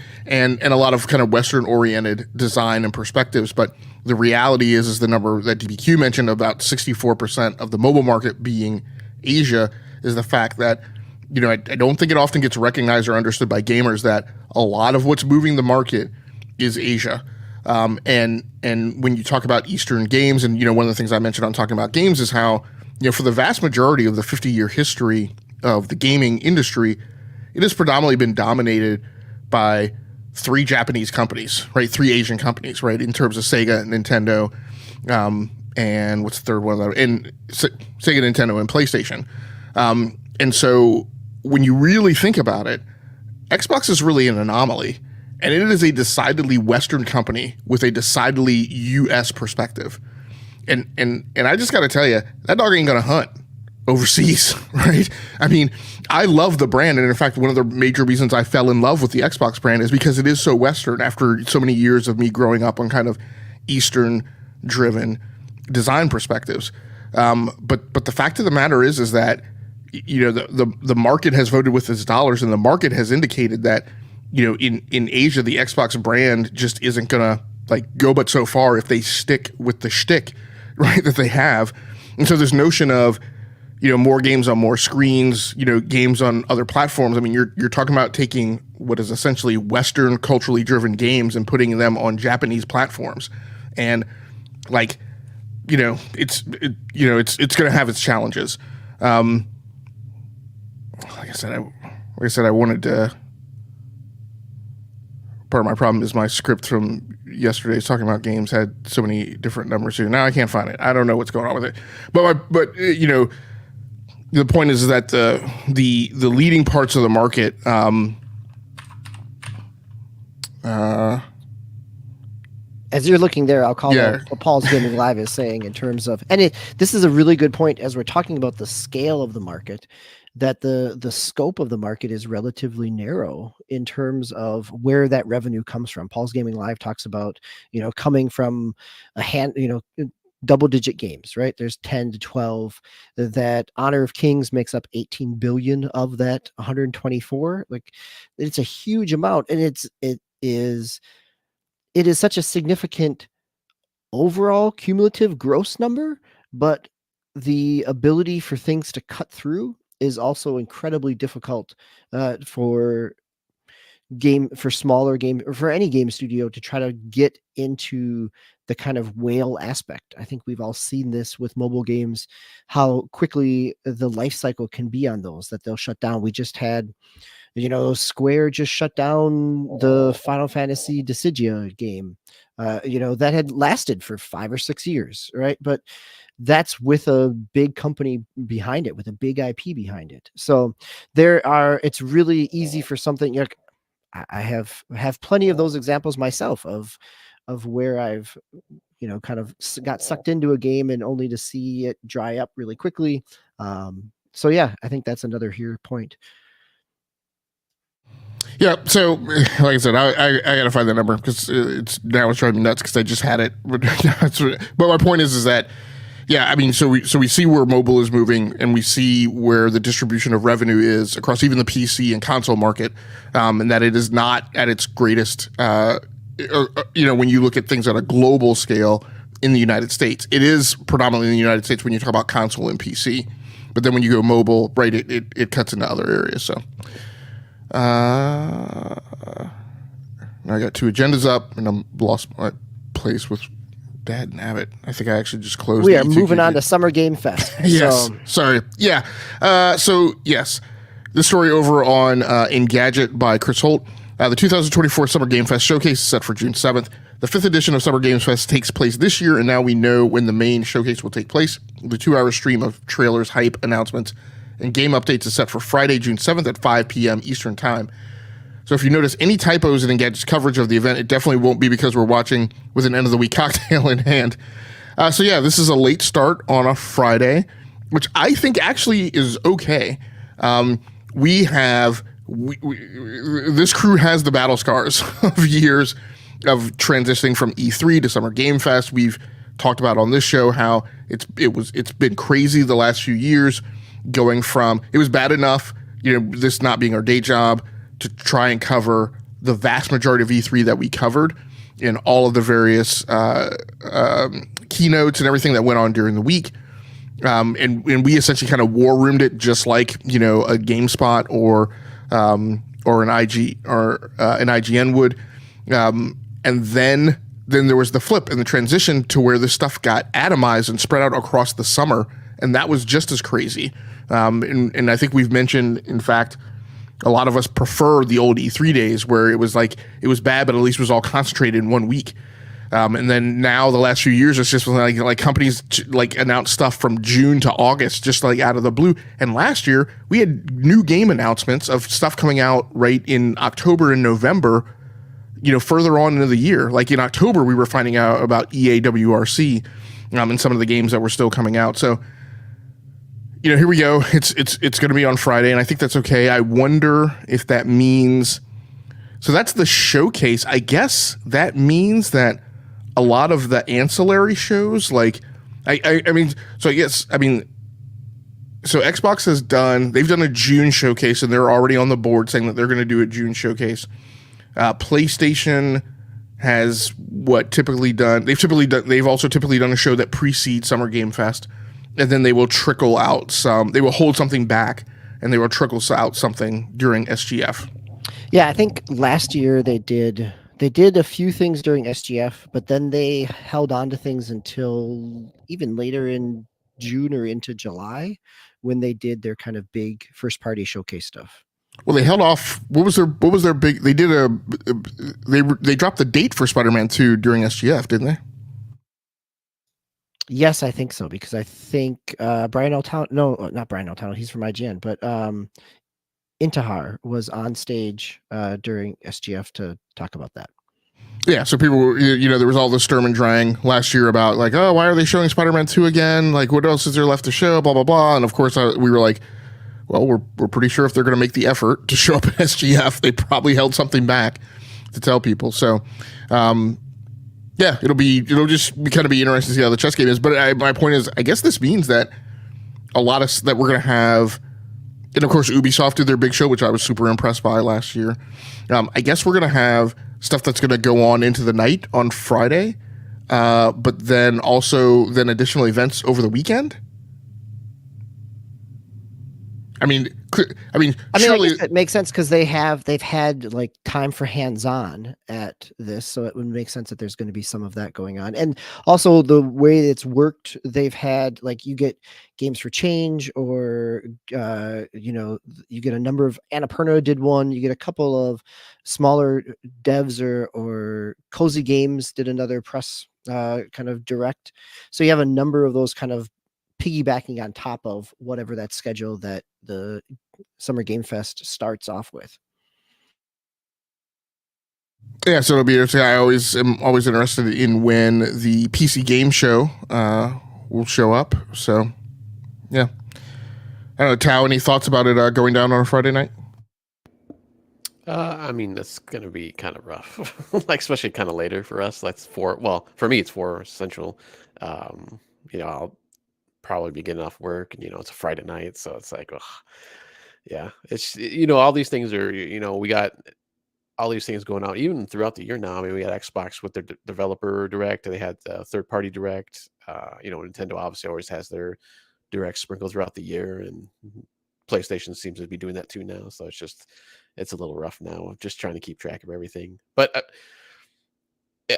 a lot of kind of Western-oriented design and perspectives. But the reality is the number that DBQ mentioned, about 64% of the mobile market being Asia, is the fact that, I don't think it often gets recognized or understood by gamers that a lot of what's moving the market is Asia. And when you talk about Eastern games, and, one of the things I mentioned on talking about games is how, for the vast majority of the 50-year history of the gaming industry, it has predominantly been dominated by 3 Japanese companies, right? 3 Asian companies, right? In terms of Sega, Nintendo, and what's the third one? And Sega, Nintendo, and PlayStation. And so when you really think about it, Xbox is really an anomaly, and it is a decidedly Western company with a decidedly U.S. perspective. And I just got to tell you, that dog ain't gonna hunt overseas, right? I mean, I love the brand, and in fact, one of the major reasons I fell in love with the Xbox brand is because it is so Western after so many years of me growing up on kind of Eastern-driven design perspectives. But the fact of the matter is that, the market has voted with its dollars, and the market has indicated that, in Asia, the Xbox brand just isn't gonna go but so far if they stick with the shtick, right, that they have. And so this notion of, more games on more screens, games on other platforms. I mean, you're talking about taking what is essentially Western culturally driven games and putting them on Japanese platforms, and it's going to have its challenges. Like I said, I wanted to. Part of my problem is my script from yesterday's talking about games had so many different numbers here. Now I can't find it. I don't know what's going on with it. But the point is that the leading parts of the market, as you're looking there, I'll call out what Paul's Gaming Live is saying in terms of, and this is a really good point as we're talking about the scale of the market, that the scope of the market is relatively narrow in terms of where that revenue comes from. Paul's Gaming Live talks about, coming from double-digit games, right? There's 10 to 12. That Honor of Kings makes up 18 billion of that 124. It's a huge amount, and it is such a significant overall cumulative gross number, but the ability for things to cut through is also incredibly difficult for smaller game, or for any game studio to try to get into the kind of whale aspect. I think we've all seen this with mobile games, how quickly the life cycle can be on those, that they'll shut down. We just had, Square just shut down the Final Fantasy Dissidia game, that had lasted for 5 or 6 years, right? But that's with a big company behind it, with a big IP behind it. So it's really easy for something. I have plenty of those examples myself of where I've, kind of got sucked into a game and only to see it dry up really quickly. So yeah, I think that's another point. Yeah, so like I said, I got to find the number because it's driving me nuts because I just had it. But my point is that, yeah, I mean, so we see where mobile is moving, and we see where the distribution of revenue is across even the PC and console market, and that it is not at its greatest. When you look at things on a global scale in the United States, it is predominantly in the United States when you talk about console and PC, but then when you go mobile, right, it cuts into other areas. So, now I got 2 agendas up, and I'm lost my place with Dad Nabbit. I think I actually just closed. We are moving on to Summer Game Fest. Yes. Sorry. Yeah. So yes, the story over on Engadget by Chris Holt. The 2024 Summer Game Fest showcase is set for June 7th. The 5th edition of Summer Games Fest takes place this year, and now we know when the main showcase will take place. The 2-hour stream of trailers, hype, announcements, and game updates is set for Friday, June 7th at 5 p.m. Eastern Time. So if you notice any typos in Engadget's coverage of the event, it definitely won't be because we're watching with an end-of-the-week cocktail in hand. So yeah, this is a late start on a Friday, which I think actually is okay. We have this crew has the battle scars of years of transitioning from E3 to Summer Game Fest. We've talked about on this show how it's been crazy the last few years, going from it was bad enough, this not being our day job, to try and cover the vast majority of E3 that we covered in all of the various keynotes and everything that went on during the week. And we essentially kind of war roomed it, just like a GameSpot or an IGN would. And then there was the flip and the transition to where this stuff got atomized and spread out across the summer, and that was just as crazy. And I think we've mentioned, in fact, a lot of us prefer the old E3 days where it was bad, but at least it was all concentrated in 1 week. And then now the last few years, it's just like companies announce stuff from June to August, just like out of the blue. And last year we had new game announcements of stuff coming out right in October and November, further on into the year. Like in October, we were finding out about EAWRC and some of the games that were still coming out. So, here we go. It's going to be on Friday, and I think that's okay. I wonder if that means, so that's the showcase. I guess that means that a lot of the ancillary shows, so Xbox they've done a June showcase, and they're already on the board saying that they're going to do a June showcase. PlayStation has they've also typically done a show that precedes Summer Game Fest, and then they will trickle out they will hold something back, and they will trickle out something during SGF. Yeah, I think last year they did a few things during SGF, but then they held on to things until even later in June or into July, when they did their kind of big first party showcase stuff. Well, they held off. What was their big? They did they dropped the date for Spider-Man 2 during SGF, didn't they? Yes, I think so, because I think Brian O'Town. No, not Brian O'Town. He's from IGN, but Intihar was on stage during SGF to talk about that. Yeah, so people were, there was all the Sturm and Drang last year about like, oh, why are they showing Spider-Man 2 again? Like, what else is there left to show? Blah blah blah. And of course, we were like, well, we're pretty sure if they're going to make the effort to show up at SGF, they probably held something back to tell people. So, yeah, it'll just kind of be interesting to see how the chess game is. But my point is, I guess this means that a lot of that we're going to have, and of course Ubisoft did their big show, which I was super impressed by last year. I guess we're going to have stuff that's going to go on into the night on Friday, but then additional events over the weekend. I mean, surely I guess it makes sense because they've had like time for hands-on at this, so it would make sense that there's going to be some of that going on. And also the way it's worked, they've had like you get games for change, or you get a number of Annapurna did one, you get a couple of smaller devs or Cozy Games did another press kind of direct. So you have a number of those kind of piggybacking on top of whatever that schedule that the Summer Game Fest starts off with. Yeah, so it'll be interesting. I am always interested in when the PC game show will show up. So, yeah. I don't know, Tao, any thoughts about it going down on a Friday night? I mean, that's going to be kind of rough, like especially kind of later for us. That's for me, it's 4 Central. I'll probably be getting off work, and it's a Friday night, so it's like, ugh. Yeah, it's all these things are we got all these things going on even throughout the year now. I mean, we had Xbox with their developer direct, and they had third party direct. Nintendo obviously always has their direct sprinkled throughout the year, and PlayStation seems to be doing that too now. So it's a little rough now of just trying to keep track of everything. But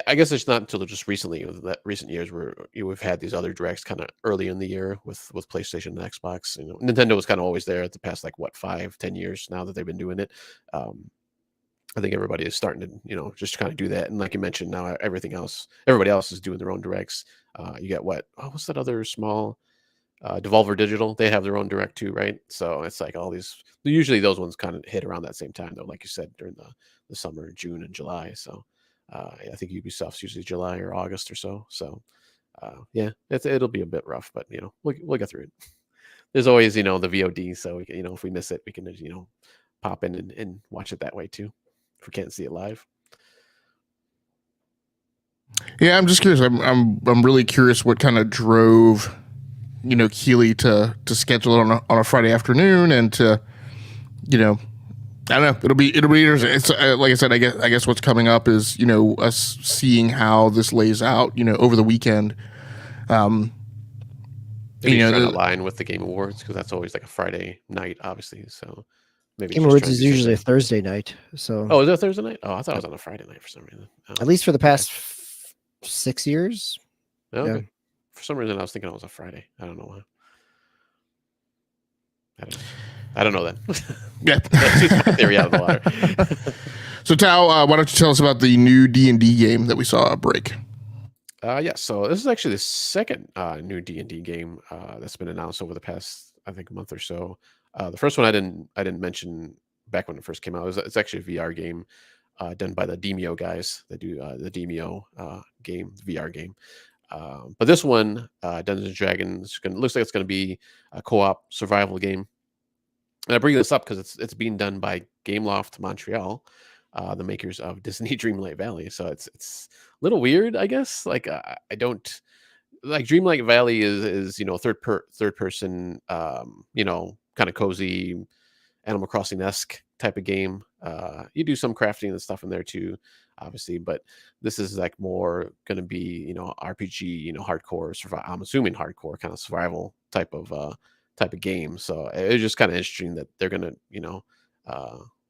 I guess it's not until just recently, recent years, where we've had these other directs kind of early in the year with PlayStation and Xbox. Nintendo was kind of always there at the past 5-10 years now that they've been doing it. I think everybody is starting to just kind of do that. And like you mentioned, now everybody else is doing their own directs. You got what's that other small Devolver Digital? They have their own direct too, right? So it's like all these. Usually those ones kind of hit around that same time, though, like you said, during the summer, June and July. So. I think Ubisoft's usually July or August or so. So, yeah, it'll be a bit rough, but we'll get through it. There's always the VOD, so we can, if we miss it, we can pop in and watch it that way too, if we can't see it live. Yeah, I'm just curious. I'm really curious what kind of drove, Keeley to schedule it on a Friday afternoon and to, I don't know. It'll be interesting. It's like I said. I guess what's coming up is us seeing how this lays out. Over the weekend. Maybe trying to align with the Game Awards, because that's always like a Friday night, obviously. So maybe Game Awards is usually a Thursday night. So is it a Thursday night? Oh, I thought it was on a Friday night for some reason. Oh, at least for the past 6 years. okay. Yeah. For some reason, I was thinking it was a Friday. I don't know why. I don't know then. Yeah. That shoots my theory out of the water. So Tao, why don't you tell us about the new D&D game that we saw break? Yeah, so this is actually the second new D&D game that's been announced over the past, I think, month or so. The first one I didn't mention back when it first came out. It's actually a VR game done by the Demio guys that do the Demio game, the VR game. But this one, Dungeons and Dragons, looks like it's going to be a co-op survival game. And I bring this up because it's being done by Gameloft Montreal, the makers of Disney Dreamlight Valley. So it's a little weird, I guess. Like I don't like Dreamlight Valley is third person, kind of cozy Animal Crossing-esque type of game. You do some crafting and stuff in there too, obviously, but this is like more going to be RPG, hardcore survival. I'm assuming hardcore kind of survival type of game. So it's just kind of interesting that they're gonna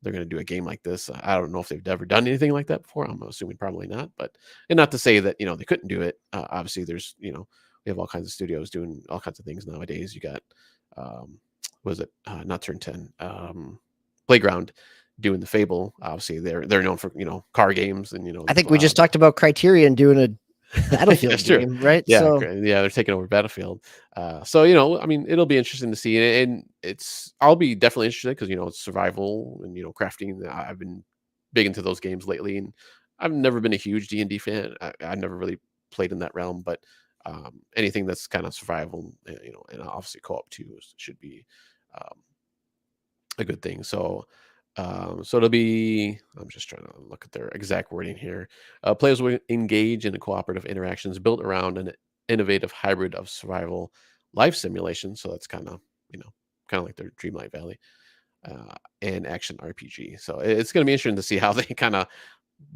they're gonna do a game like this. I don't know if they've ever done anything like that before. I'm assuming probably not, but and not to say that they couldn't do it. Obviously, there's we have all kinds of studios doing all kinds of things nowadays. You got was it not Turn 10 Playground doing the Fable. Obviously they're known for car games, and I think we just talked about Criterion doing a Battlefield game, right? Yeah, So they're taking over Battlefield. So I mean, it'll be interesting to see, and I'll be definitely interested because it's survival and crafting. I've been big into those games lately, and I've never been a huge D&D fan. I've never really played in that realm, but anything that's kind of survival, and obviously co-op too should be a good thing. So it'll be, I'm just trying to look at their exact wording here. Players will engage in cooperative interactions built around an innovative hybrid of survival life simulation. So that's kind of like their Dreamlight Valley and action RPG. So it's going to be interesting to see how they kind of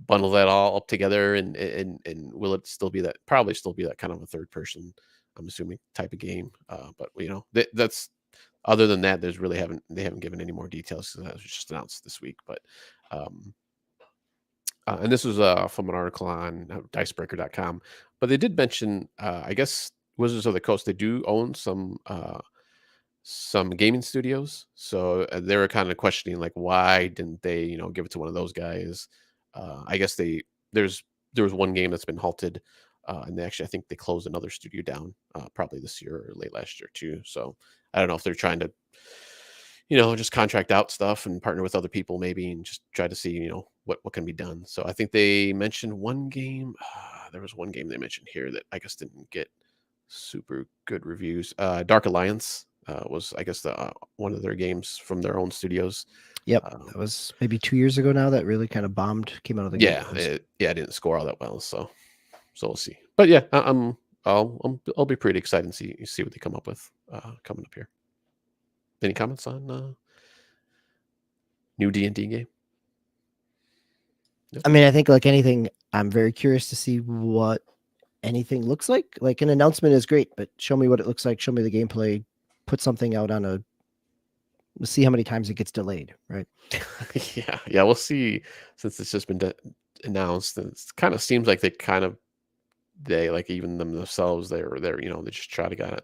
bundle that all up together, and will it still be that, probably still be that kind of a third person, I'm assuming, type of game. But that's, other than that, they haven't given any more details. That was just announced this week. But and this was from an article on dicebreaker.com. But they did mention, I guess, Wizards of the Coast, they do own some gaming studios. So they were kind of questioning, like, why didn't they give it to one of those guys? I guess there was one game that's been halted, and I think they closed another studio down probably this year or late last year too. So I don't know if they're trying to just contract out stuff and partner with other people maybe, and just try to see what can be done. So I think they mentioned one game. There was one game they mentioned here that I guess didn't get super good reviews. Dark Alliance was, I guess, one of their games from their own studios. Yep, that was maybe 2 years ago now. That really kind of bombed, came out of the game. It didn't score all that well. So we'll see. But yeah, I'll be pretty excited and see what they come up with coming up here. Any comments on new D&D game? I mean, I think like anything, I'm very curious to see what anything looks like. Like an announcement is great, but show me what it looks like. Show me the gameplay. Put something out on let's see how many times it gets delayed, right? Yeah, we'll see. Since it's just been announced, and it kind of seems like they like, even themselves, they just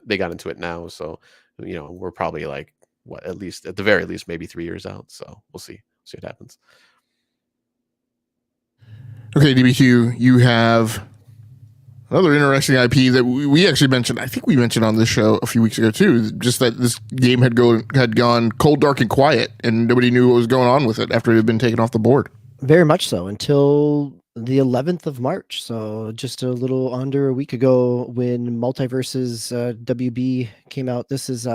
they got into it now. So we're probably like, what, at the very least maybe 3 years out. So we'll see what happens. Okay, DBQ, you have another interesting IP that we actually mentioned. I think we mentioned on this show a few weeks ago too. Just that this game had gone cold, dark, and quiet, and nobody knew what was going on with it after it had been taken off the board. Very much so, until the 11th of March. So just a little under a week ago, when Multiverses WB came out. This is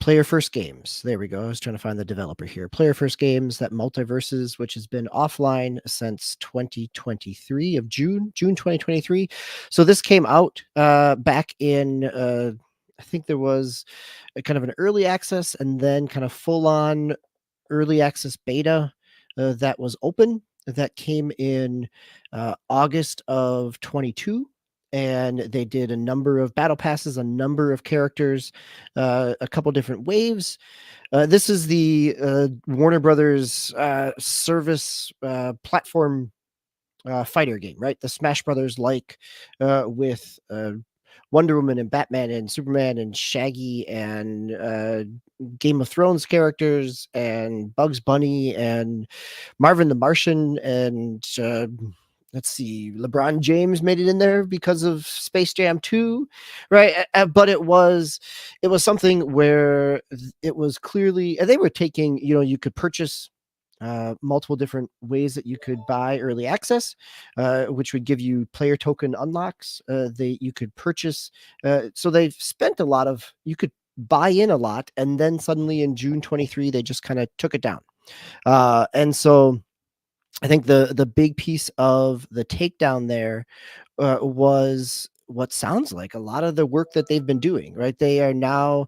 Player First Games. There we go. I was trying to find the developer here. Player First Games, that Multiverses, which has been offline since 2023 of June 2023. So this came out back in, I think there was a kind of an early access and then kind of full on early access beta that was open, that came in August of 22. And they did a number of battle passes, a number of characters, a couple different waves. This is the Warner Brothers service platform fighter game, right? The Smash Brothers like with Wonder Woman and Batman and Superman and Shaggy and Game of Thrones characters and Bugs Bunny and Marvin the Martian and let's see, LeBron James made it in there because of Space Jam 2, right? But it was something where it was clearly, they were taking, you could purchase multiple different ways that you could buy early access, which would give you player token unlocks. You could purchase. So they've spent a lot of, you could buy in a lot, and then suddenly in June 23, they just kind of took it down. And so I think the big piece of the takedown there was what sounds like a lot of the work that they've been doing, right? They are now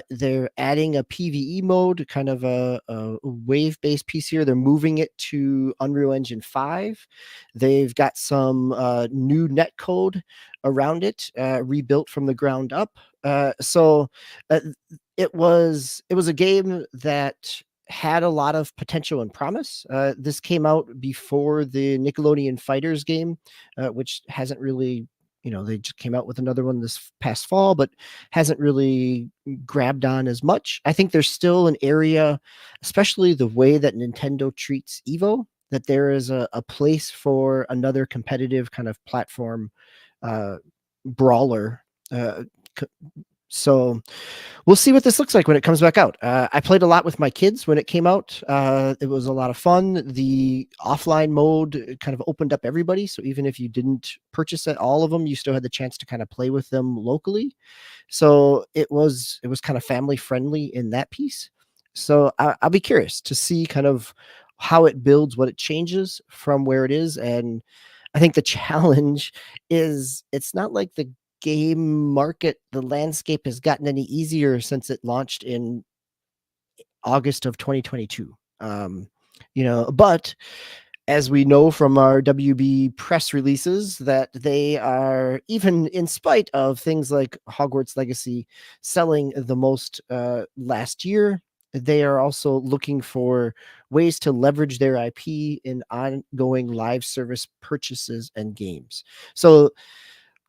they're adding a PvE mode, kind of a wave-based piece here. They're moving it to Unreal Engine 5. They've got some new net code around it, rebuilt from the ground up. So it was a game that had a lot of potential and promise. This came out before the Nickelodeon Fighters game, which hasn't really, they just came out with another one this past fall, but hasn't really grabbed on as much. I think there's still an area, especially the way that Nintendo treats Evo, that there is a place for another competitive kind of platform brawler. So we'll see what this looks like when it comes back out. I played a lot with my kids when it came out. It was a lot of fun. The offline mode kind of opened up everybody. So even if you didn't purchase all of them, you still had the chance to kind of play with them locally. So it was kind of family friendly in that piece. So I'll be curious to see kind of how it builds, what it changes from where it is. And I think the challenge is it's not like the game market, the landscape has gotten any easier since it launched in August of 2022. But as we know from our WB press releases, that they are, even in spite of things like Hogwarts Legacy selling the most last year, they are also looking for ways to leverage their IP in ongoing live service purchases and games. So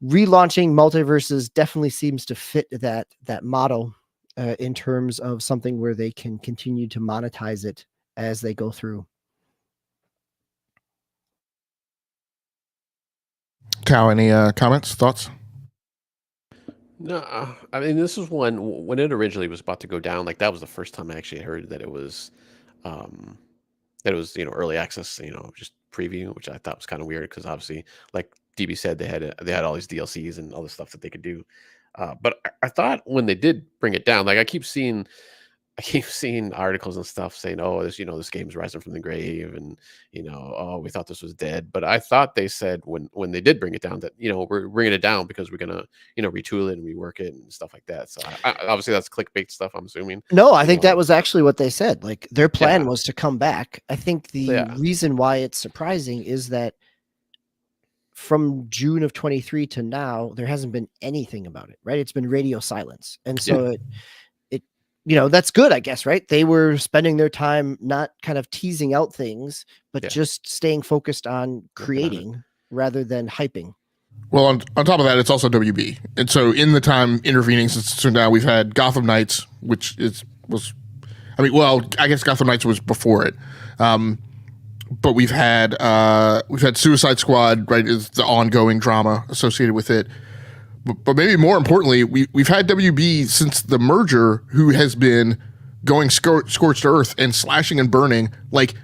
relaunching Multiverses definitely seems to fit that model in terms of something where they can continue to monetize it as they go through. Tao, any comments, thoughts? No, I mean, this was one when it originally was about to go down. Like, that was the first time I actually heard that it was early access, just preview, which I thought was kind of weird because obviously, like DB said, they had all these DLCs and all the stuff that they could do. But I thought when they did bring it down, like I keep seeing articles and stuff saying, "Oh, this game's rising from the grave," and "Oh, we thought this was dead." But I thought they said when they did bring it down that we're bringing it down because we're gonna retool it and rework it and stuff like that. So obviously that's clickbait stuff, I'm assuming. No, I think that was actually what they said. Like their plan was to come back. I think the reason why it's surprising is that from June of 23 to now, there hasn't been anything about it, right? It's been radio silence, and so it that's good, I guess, right? They were spending their time not kind of teasing out things, but just staying focused on creating rather than hyping. Well, on top of that, it's also WB. And so in the time intervening since now, we've had Gotham Knights, which I guess Gotham Knights was before it. But we've had Suicide Squad, right, is the ongoing drama associated with it. But maybe more importantly, we've had WB since the merger, who has been going scorched earth and slashing and burning, like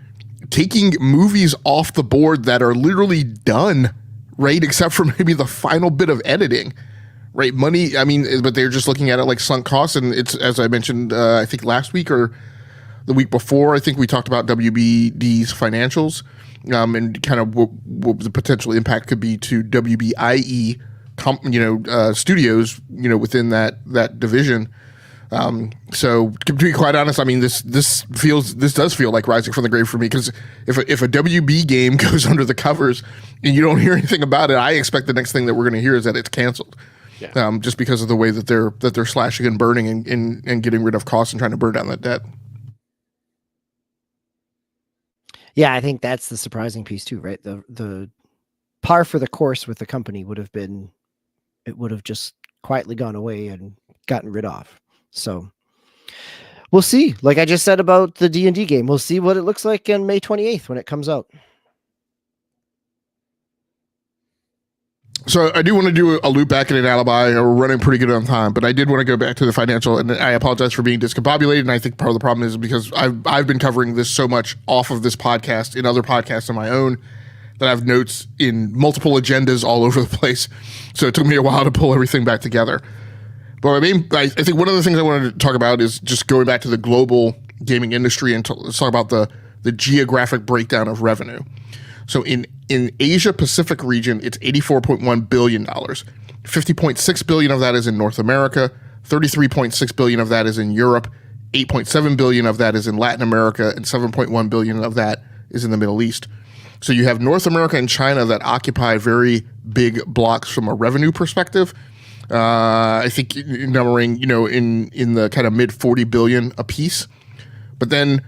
taking movies off the board that are literally done, right, except for maybe the final bit of editing, right? Money, I mean, but they're just looking at it like sunk costs. And it's, as I mentioned, I think last week or the week before, I think we talked about WBD's financials and kind of what the potential impact could be to WBIE, studios, within that division. So to be quite honest, I mean, this does feel like rising from the grave for me, because if a WB game goes under the covers and you don't hear anything about it, I expect the next thing that we're going to hear is that it's canceled. Yeah. Just because of the way that they're slashing and burning and getting rid of costs and trying to burn down that debt. Yeah, I think that's the surprising piece too, right? The par for the course with the company would have been, it would have just quietly gone away and gotten rid of. So we'll see. Like I just said about the D&D game, we'll see what it looks like on May 28th when it comes out. So I do want to do a loop back in an alibi. We're running pretty good on time, but I did want to go back to the financial, and I apologize for being discombobulated. And I think part of the problem is because I've been covering this so much off of this podcast in other podcasts on my own that I have notes in multiple agendas all over the place. So it took me a while to pull everything back together. But I mean, I think one of the things I wanted to talk about is just going back to the global gaming industry and let's talk about the geographic breakdown of revenue. So in Asia Pacific region, it's $84.1 billion. $50.6 billion of that is in North America. $33.6 billion of that is in Europe. $8.7 billion of that is in Latin America, and $7.1 billion of that is in the Middle East. So you have North America and China that occupy very big blocks from a revenue perspective. I think numbering, in the kind of mid 40 billion a piece. But then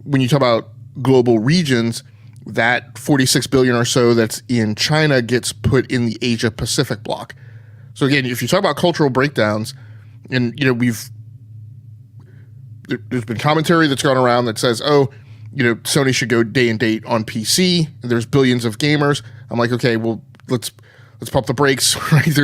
when you talk about global regions, that 46 billion or so that's in China gets put in the Asia Pacific block. So again, if you talk about cultural breakdowns, and there's been commentary that's gone around that says, Sony should go day and date on PC. There's billions of gamers. I'm like, okay, well, let's pump the brakes, right?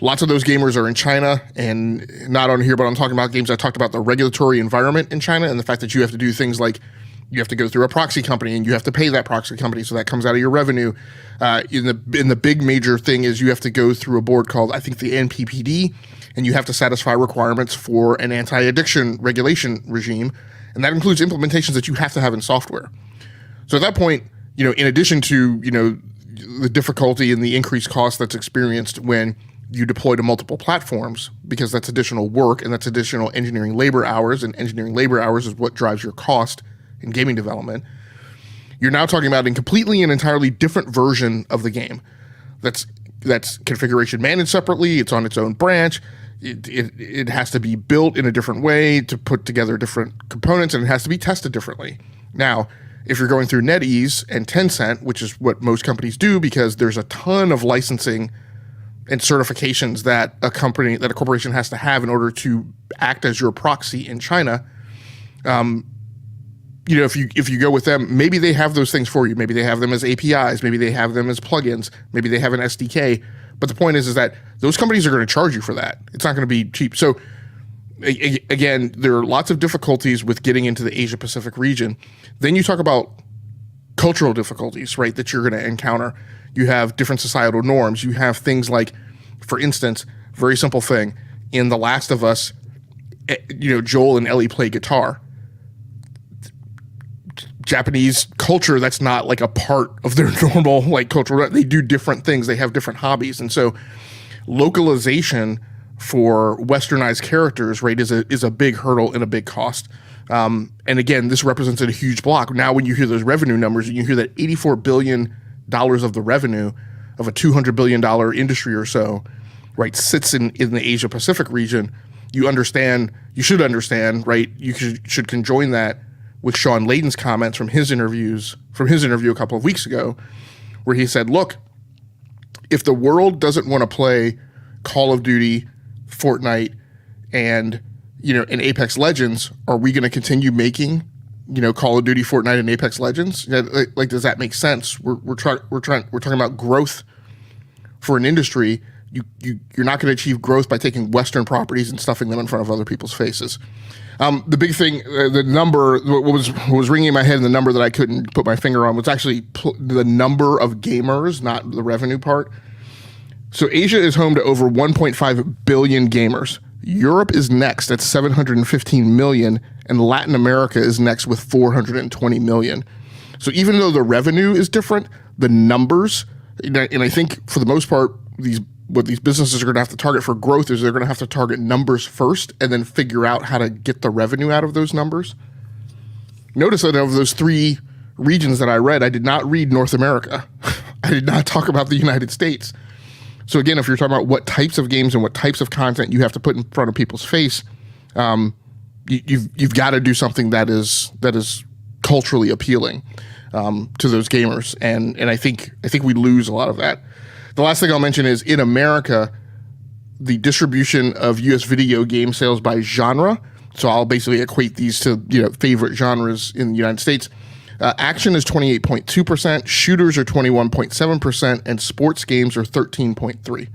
Lots of those gamers are in China, and not on here, but I'm talking about games. I talked about the regulatory environment in China and the fact that you have to do things like you have to go through a proxy company and you have to pay that proxy company, so that comes out of your revenue. In the big major thing is you have to go through a board called, I think, the NPPD, and you have to satisfy requirements for an anti-addiction regulation regime, and that includes implementations that you have to have in software. So at that point, in addition to the difficulty and the increased cost that's experienced when you deploy to multiple platforms, because that's additional work and that's additional engineering labor hours, and engineering labor hours is what drives your cost in gaming development. You're now talking about a completely and entirely different version of the game. That's configuration managed separately. It's on its own branch. It has to be built in a different way to put together different components, and it has to be tested differently. Now, if you're going through NetEase and Tencent, which is what most companies do, because there's a ton of licensing and certifications that a corporation has to have in order to act as your proxy in China. If you go with them, maybe they have those things for you. Maybe they have them as APIs. Maybe they have them as plugins. Maybe they have an SDK. But the point is that those companies are going to charge you for that. It's not going to be cheap. So again, there are lots of difficulties with getting into the Asia Pacific region. Then you talk about cultural difficulties, right, that you're going to encounter. You have different societal norms. You have things like, for instance, very simple thing. In The Last of Us, Joel and Ellie play guitar. Japanese culture, that's not like a part of their normal cultural. They do different things. They have different hobbies. And so localization for westernized characters, right, is a big hurdle and a big cost. And again, this represents a huge block. Now, when you hear those revenue numbers, and you hear that $84 billion of the revenue of a $200 billion industry or so, right, sits in the Asia Pacific region, you should understand, right, you should conjoin that with Sean Layden's comments from his interview a couple of weeks ago, where he said, look, if the world doesn't want to play Call of Duty, Fortnite, and Apex Legends, are we going to continue making Call of Duty, Fortnite, and Apex Legends? Does that make sense? We're talking about growth for an industry. You're not going to achieve growth by taking Western properties and stuffing them in front of other people's faces. The big thing, the number, what was ringing in my head, and the number that I couldn't put my finger on was actually the number of gamers, not the revenue part. So Asia is home to over 1.5 billion gamers. Europe is next at 715 million, and Latin America is next with 420 million. So even though the revenue is different, the numbers, and I think for the most part, what these businesses are going to have to target for growth is they're going to have to target numbers first and then figure out how to get the revenue out of those numbers. Notice that of those 3 regions that I read, I did not read North America. I did not talk about the United States. So again, if you're talking about what types of games and what types of content you have to put in front of people's face, you've got to do something that is culturally appealing to those gamers, and I think we lose a lot of that. The last thing I'll mention is in America, the distribution of U.S. video game sales by genre. So I'll basically equate these to favorite genres in the United States. Action is 28.2%, shooters are 21.7%, and sports games are 13.3%.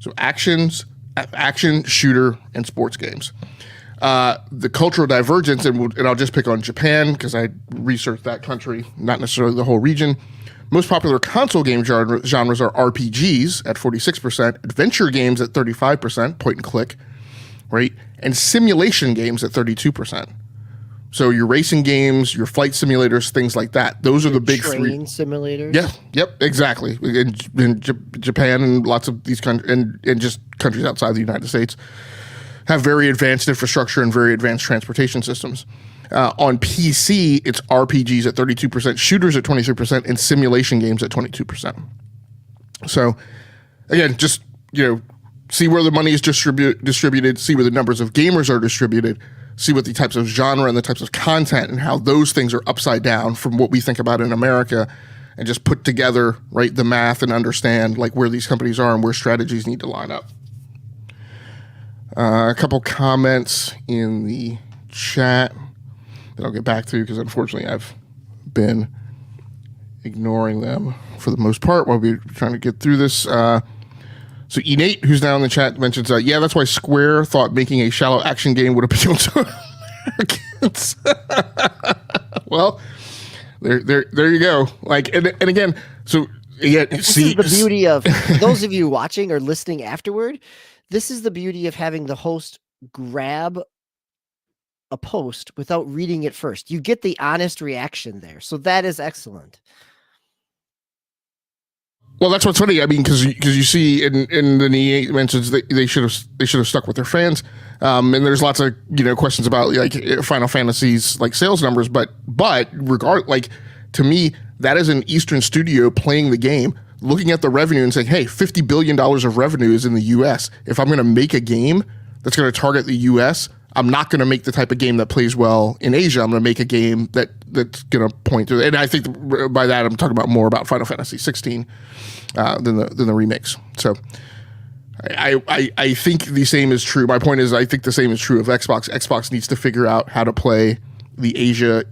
So action, shooter, and sports games. The cultural divergence, and I'll just pick on Japan because I researched that country, not necessarily the whole region. Most popular console game genres are RPGs at 46%, adventure games at 35%, point and click, right? And simulation games at 32%. So your racing games, your flight simulators, things like that. Those are the big 3. Train simulators. Yeah, yep, exactly. In Japan and lots of these countries, and just countries outside the United States, have very advanced infrastructure and very advanced transportation systems. On PC, it's RPGs at 32%, shooters at 23%, and simulation games at 22%. So, again, just see where the money is distributed, see where the numbers of gamers are distributed, see what the types of genre and the types of content and how those things are upside down from what we think about in America, and just put together the math and understand where these companies are and where strategies need to line up. A couple comments in the chat that I'll get back to because unfortunately I've been ignoring them for the most part while we're trying to get through this. So Enate, who's now in the chat, mentions, yeah, that's why Square thought making a shallow action game would appeal to Americans. Well, there you go. And again, so yeah, this is the beauty of those of you watching or listening afterward. This is the beauty of having the host grab a post without reading it first. You get the honest reaction there. So that is excellent. Well, that's what's funny. I mean, because you see in the EA mentions that they should have stuck with their fans, and there's lots of questions about Final Fantasy's sales numbers, but to me that is an Eastern studio playing the game, looking at the revenue and saying, hey, $50 billion of revenue is in the U.S. If I'm going to make a game that's going to target the U.S., I'm not going to make the type of game that plays well in Asia. I'm going to make a game that's going to point to, and I think by that I'm talking about more about Final Fantasy 16 than the remakes. So I think the same is true. My point is I think the same is true of Xbox. Xbox needs to figure out how to play the Asia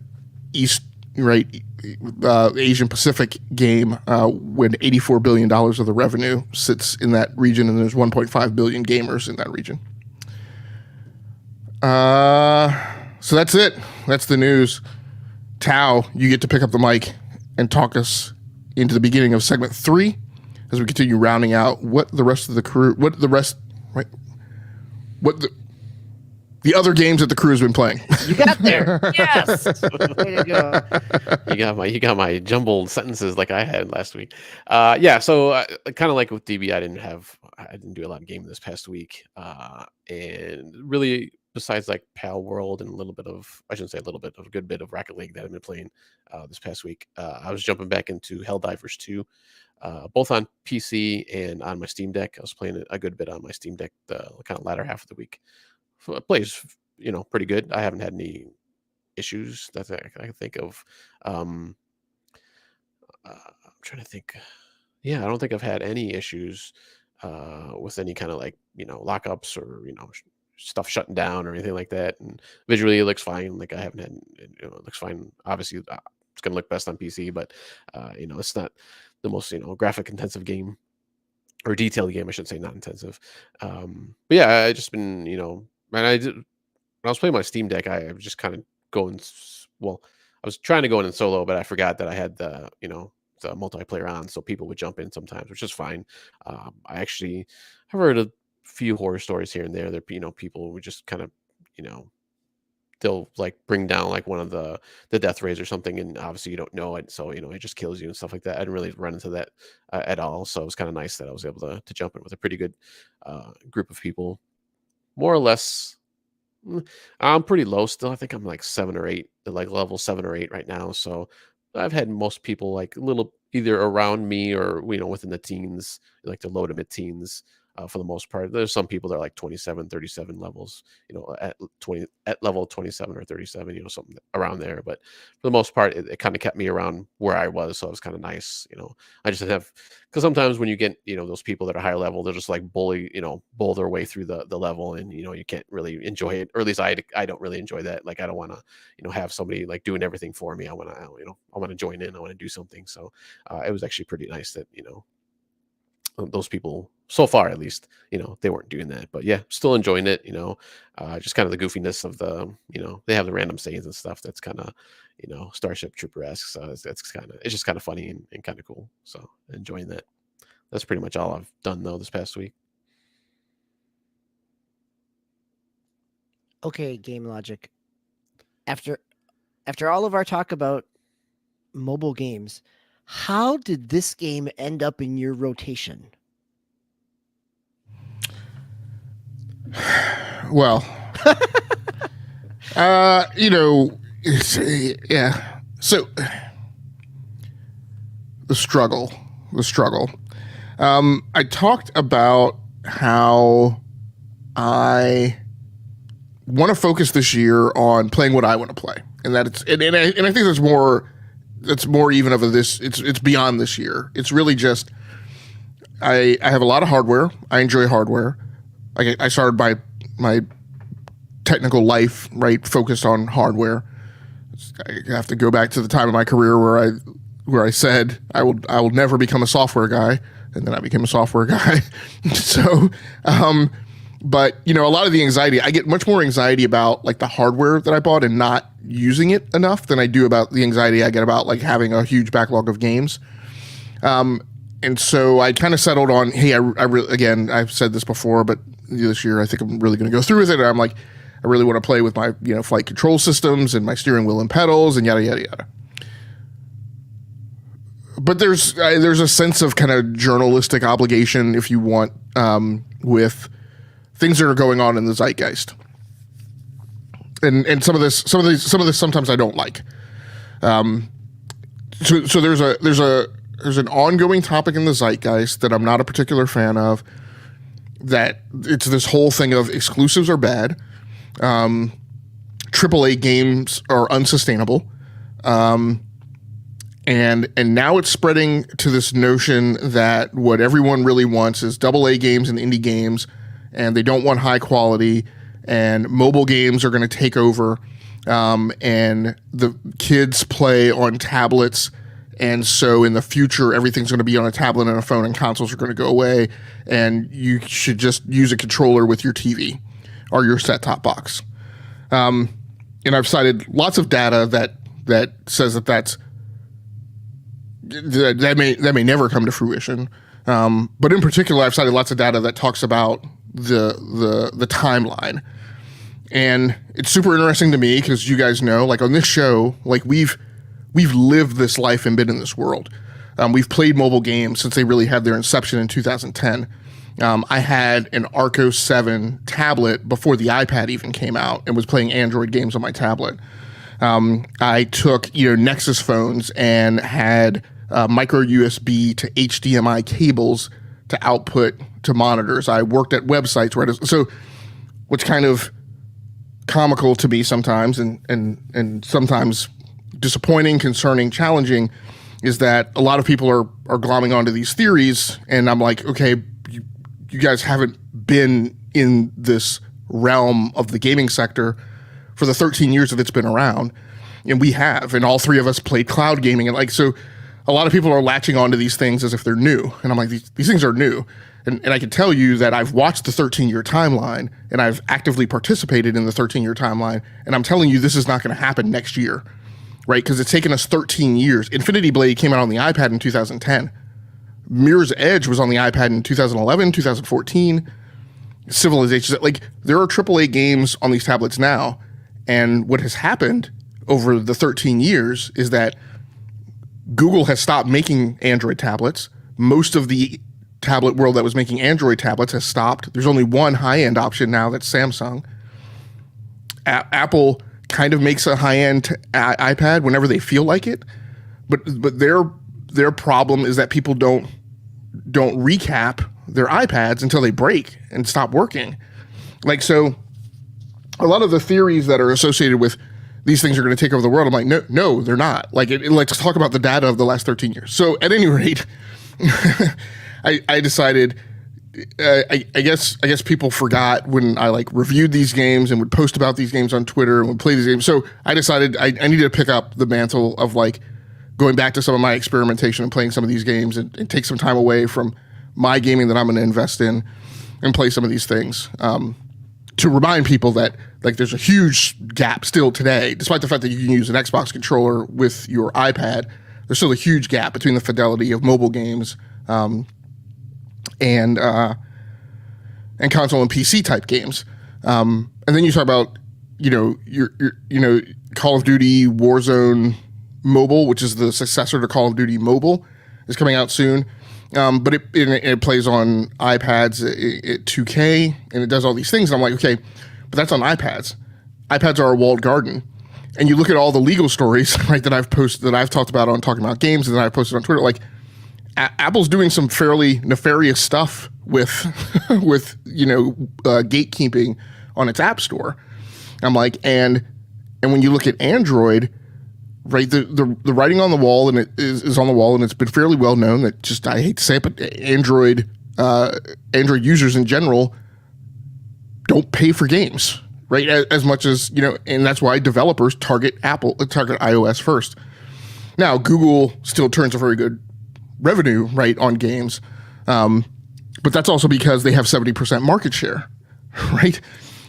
East, right, Asian Pacific game when $84 billion of the revenue sits in that region and there's 1.5 billion gamers in that region. So that's it. That's the news. Tao, you get to pick up the mic and talk us into the beginning of segment 3 as we continue rounding out what the rest of the crew, what the other games that the crew has been playing. You got there. Yes. Way to go. You got my jumbled sentences like I had last week. Yeah. So kind of like with DB, I didn't do a lot of gaming this past week. And really, besides Pal World and a good bit of Rocket League that I've been playing this past week, I was jumping back into Helldivers 2, both on PC and on my Steam Deck. I was playing a good bit on my Steam Deck the kind of latter half of the week. So it plays, pretty good. I haven't had any issues that I can think of. I'm trying to think. Yeah, I don't think I've had any issues with any kind of lockups or stuff shutting down or anything like that. And visually, it looks fine. I haven't had, it looks fine. Obviously, it's going to look best on PC, but it's not the most graphic intensive game or detailed game, I should say, not intensive. But yeah, I just been when I was playing my Steam Deck, I was just kind of going. Well, I was trying to go in solo, but I forgot that I had the multiplayer on, so people would jump in sometimes, which is fine. I actually have heard a few horror stories here and there that people would just kind of they'll like bring down like one of the death rays or something, and obviously you don't know it, so it just kills you and stuff like that. I didn't really run into that at all, so it was kind of nice that I was able to jump in with a pretty good group of people, more or less. I'm pretty low still. I think I'm like 7 or 8, like level 7 or 8 right now. So I've had most people like a little either around me or within the teens, like the low to mid teens. For the most part, there's some people that are like 27, 37 levels, at level 27 or 37, something around there. But for the most part, it kind of kept me around where I was. So it was kind of nice. I just have, because sometimes when you get, those people that are higher level, they're just like bowl their way through the level, and, you can't really enjoy it. Or at least I don't really enjoy that. Like, I don't want to, have somebody like doing everything for me. I want to join in. I want to do something. So it was actually pretty nice that, those people, so far at least, they weren't doing that. But yeah, still enjoying it. Just kind of the goofiness of the, they have the random sayings and stuff that's kind of, Starship Trooper-esque. So it's just kind of funny and kind of cool. So enjoying that. That's pretty much all I've done though this past week. Okay, Game Logic. After all of our talk about mobile games, how did this game end up in your rotation? Well, yeah. So the struggle. I talked about how I want to focus this year on playing what I want to play, and that I think there's more. It's more even of this. It's beyond this year. It's really just I have a lot of hardware. I enjoy hardware. I started my technical life focused on hardware. I have to go back to the time of my career where I said I will never become a software guy, and then I became a software guy. So, but a lot of the anxiety, I get much more anxiety about like the hardware that I bought and not using it enough than I do about the anxiety I get about like having a huge backlog of games. And so I kind of settled on, hey, again, I've said this before, but this year I think I'm really going to go through with it. I'm like, I really want to play with my flight control systems and my steering wheel and pedals and yada yada yada. But there's a sense of kind of journalistic obligation, if you want, with things that are going on in the zeitgeist. And some of this sometimes I don't like. So there's an ongoing topic in the zeitgeist that I'm not a particular fan of. That it's this whole thing of exclusives are bad, AAA games are unsustainable, and now it's spreading to this notion that what everyone really wants is AA games and indie games, and they don't want high quality. And mobile games are going to take over, and the kids play on tablets, and so in the future everything's going to be on a tablet and a phone, and consoles are going to go away, and you should just use a controller with your TV or your set-top box. And I've cited lots of data that says that may never come to fruition. But in particular, I've cited lots of data that talks about the timeline. And it's super interesting to me because you guys know, like on this show, like we've lived this life and been in this world. We've played mobile games since they really had their inception in 2010. I had an Arco 7 tablet before the iPad even came out and was playing Android games on my tablet. I took Nexus phones and had micro USB to HDMI cables to output to monitors. I worked at websites so what's kind of comical to me sometimes and sometimes disappointing, concerning, challenging is that a lot of people are glomming onto these theories, and I'm like, okay, you guys haven't been in this realm of the gaming sector for the 13 years that it's been around, and we have, and all three of us played cloud gaming, and so a lot of people are latching onto these things as if they're new, and I'm like, these things are new. And I can tell you that I've watched the 13-year timeline, and I've actively participated in the 13-year timeline, and I'm telling you this is not going to happen next year. right? Because it's taken us 13 years. Infinity Blade came out on the iPad in 2010. Mirror's Edge was on the iPad in 2011, 2014. Civilization, like there are AAA games on these tablets now. And what has happened over the 13 years is that Google has stopped making Android tablets. Most of the tablet world that was making Android tablets has stopped. There's only one high-end option now, that's Samsung. Apple kind of makes a high-end iPad whenever they feel like it, but their problem is that people don't recap their iPads until they break and stop working. Like, so a lot of the theories that are associated with these things are going to take over the world, I'm like, no, they're not. Like, let's talk about the data of the last 13 years. So at any rate, I decided, I guess people forgot when I like reviewed these games and would post about these games on Twitter and would play these games. So I decided I needed to pick up the mantle of like going back to some of my experimentation and playing some of these games and take some time away from my gaming that I'm going to invest in and play some of these things. To remind people that like there's a huge gap still today, despite the fact that you can use an Xbox controller with your iPad, there's still a huge gap between the fidelity of mobile games and console and PC type games. And then you talk about, your Call of Duty Warzone Mobile, which is the successor to Call of Duty Mobile, is coming out soon. But it plays on iPads at 2K, and it does all these things. And I'm like, okay, but that's on iPads. iPads are a walled garden. And you look at all the legal stories, right, that I've posted, that I've talked about on Talking About Games, and that I've posted on Twitter. Like, Apple's doing some fairly nefarious stuff with gatekeeping on its App Store. I'm like, and when you look at Android, right, the writing on the wall, and it is on the wall, and it's been fairly well known that, just, I hate to say it, but Android users in general don't pay for games, right, as much as, and that's why developers target iOS first. Now, Google still turns a very good revenue, right, on games, but that's also because they have 70% market share, right?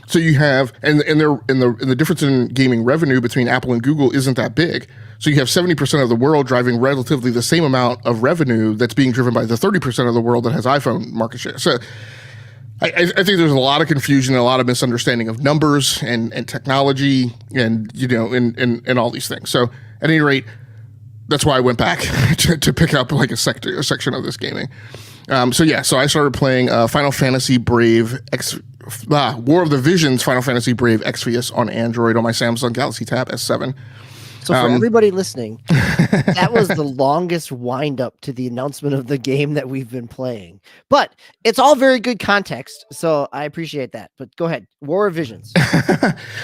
So you have, and the difference in gaming revenue between Apple and Google isn't that big. So you have 70% of the world driving relatively the same amount of revenue that's being driven by the 30% of the world that has iPhone market share. So I think there's a lot of confusion and a lot of misunderstanding of numbers and technology and and all these things. So at any rate, that's why I went back to pick up like a section of this gaming. So I started playing Final Fantasy Brave War of the Visions Final Fantasy Brave Exvius on Android on my Samsung Galaxy Tab S7. So for everybody listening, that was the longest wind up to the announcement of the game that we've been playing. But it's all very good context, so I appreciate that. But go ahead, War of Visions.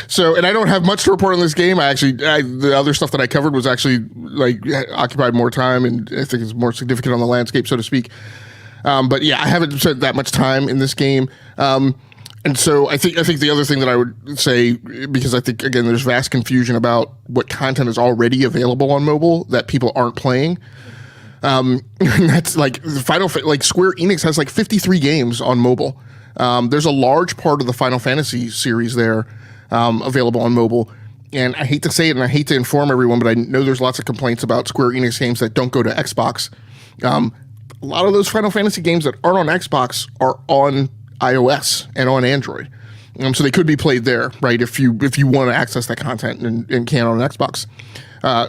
So, and I don't have much to report on this game. The other stuff that I covered was actually like occupied more time, and I think it's more significant on the landscape, so to speak. But yeah, I haven't spent that much time in this game. And so I think the other thing that I would say, because I think, again, there's vast confusion about what content is already available on mobile that people aren't playing. That's like Square Enix has like 53 games on mobile. There's a large part of the Final Fantasy series there available on mobile. And I hate to say it, and I hate to inform everyone, but I know there's lots of complaints about Square Enix games that don't go to Xbox. A lot of those Final Fantasy games that aren't on Xbox are on iOS and on Android. So they could be played there, right, if you want to access that content and can't on an Xbox.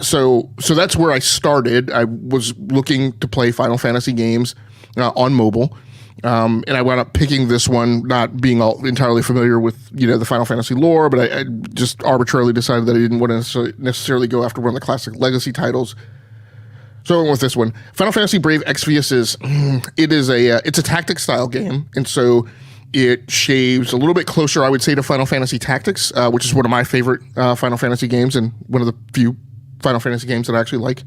So that's where I started. I was looking to play Final Fantasy games on mobile. And I wound up picking this one, not being entirely familiar with the Final Fantasy lore, but I just arbitrarily decided that I didn't want to necessarily go after one of the classic legacy titles. So I went with this one. Final Fantasy Brave Exvius it's a tactics style game, and so it shaves a little bit closer, I would say, to Final Fantasy Tactics, which is one of my favorite Final Fantasy games and one of the few Final Fantasy games that I actually like.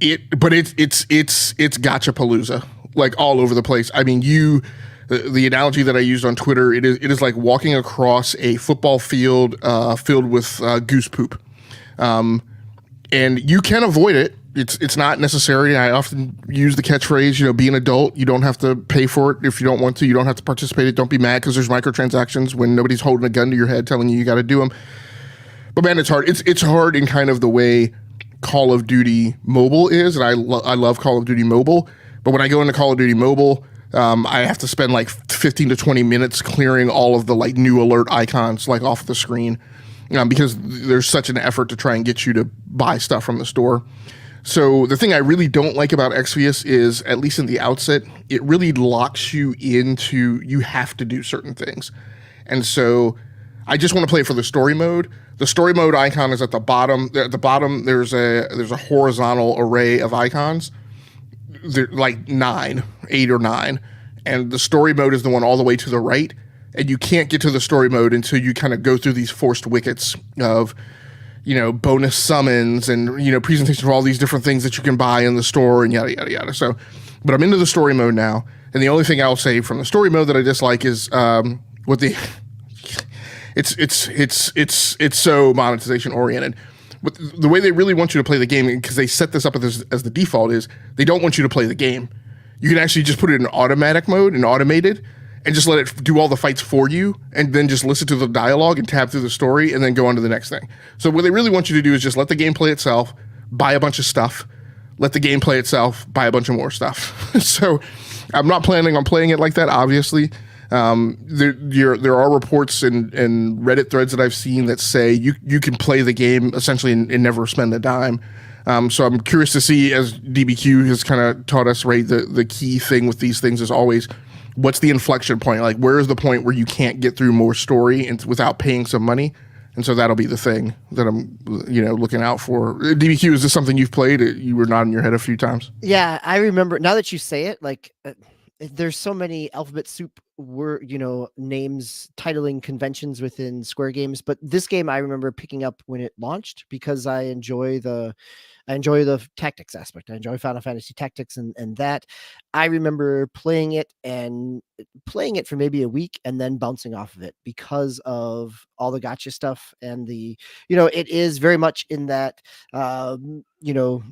It's gotcha-palooza, like all over the place. I mean, the analogy that I used on Twitter, it is like walking across a football field filled with goose poop. And you can avoid it. It's not necessary. I often use the catchphrase, be an adult. You don't have to pay for it if you don't want to. You don't have to participate. Don't be mad because there's microtransactions when nobody's holding a gun to your head telling you got to do them. But man, it's hard. It's hard in kind of the way Call of Duty Mobile is, and I love Call of Duty Mobile. But when I go into Call of Duty Mobile, I have to spend like 15 to 20 minutes clearing all of the like new alert icons like off the screen, because there's such an effort to try and get you to buy stuff from the store. So the thing I really don't like about Exvius is, at least in the outset, it really locks you into, you have to do certain things. And so I just want to play it for the story mode. The story mode icon is at the bottom. At the bottom, there's a horizontal array of icons. They're like 8 or 9. And the story mode is the one all the way to the right. And you can't get to the story mode until you kind of go through these forced wickets of, bonus summons and, presentations of all these different things that you can buy in the store and yada, yada, yada. So, but I'm into the story mode now. And the only thing I'll say from the story mode that I dislike is it's so monetization oriented. But the way they really want you to play the game, because they set this up as the default, is they don't want you to play the game. You can actually just put it in automatic mode and automated, and just let it do all the fights for you, and then just listen to the dialogue and tab through the story and then go on to the next thing. So what they really want you to do is just let the game play itself, buy a bunch of stuff, let the game play itself, buy a bunch of more stuff. So I'm not planning on playing it like that, obviously. There are reports and Reddit threads that I've seen that say you can play the game essentially and never spend a dime. So I'm curious to see, as DBQ has kind of taught us, right, the key thing with these things is always, what's the inflection point? Like, where is the point where you can't get through more story without paying some money? And so that'll be the thing that I'm, looking out for. DBQ, is this something you've played? You were nodding your head a few times. Yeah, I remember, now that you say it, like, there's so many alphabet soup names, titling conventions within Square games, but this game I remember picking up when it launched because I enjoy the tactics aspect. I enjoy Final Fantasy Tactics, and that I remember playing it for maybe a week and then bouncing off of it because of all the gacha stuff and it is very much in that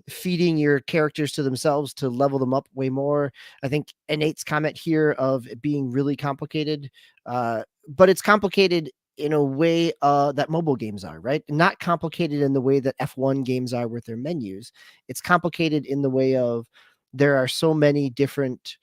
feeding your characters to themselves to level them up way more. I think Innate's comment here of it being really complicated, but it's complicated in a way that mobile games are, right? Not complicated in the way that F1 games are with their menus. It's complicated in the way of there are so many different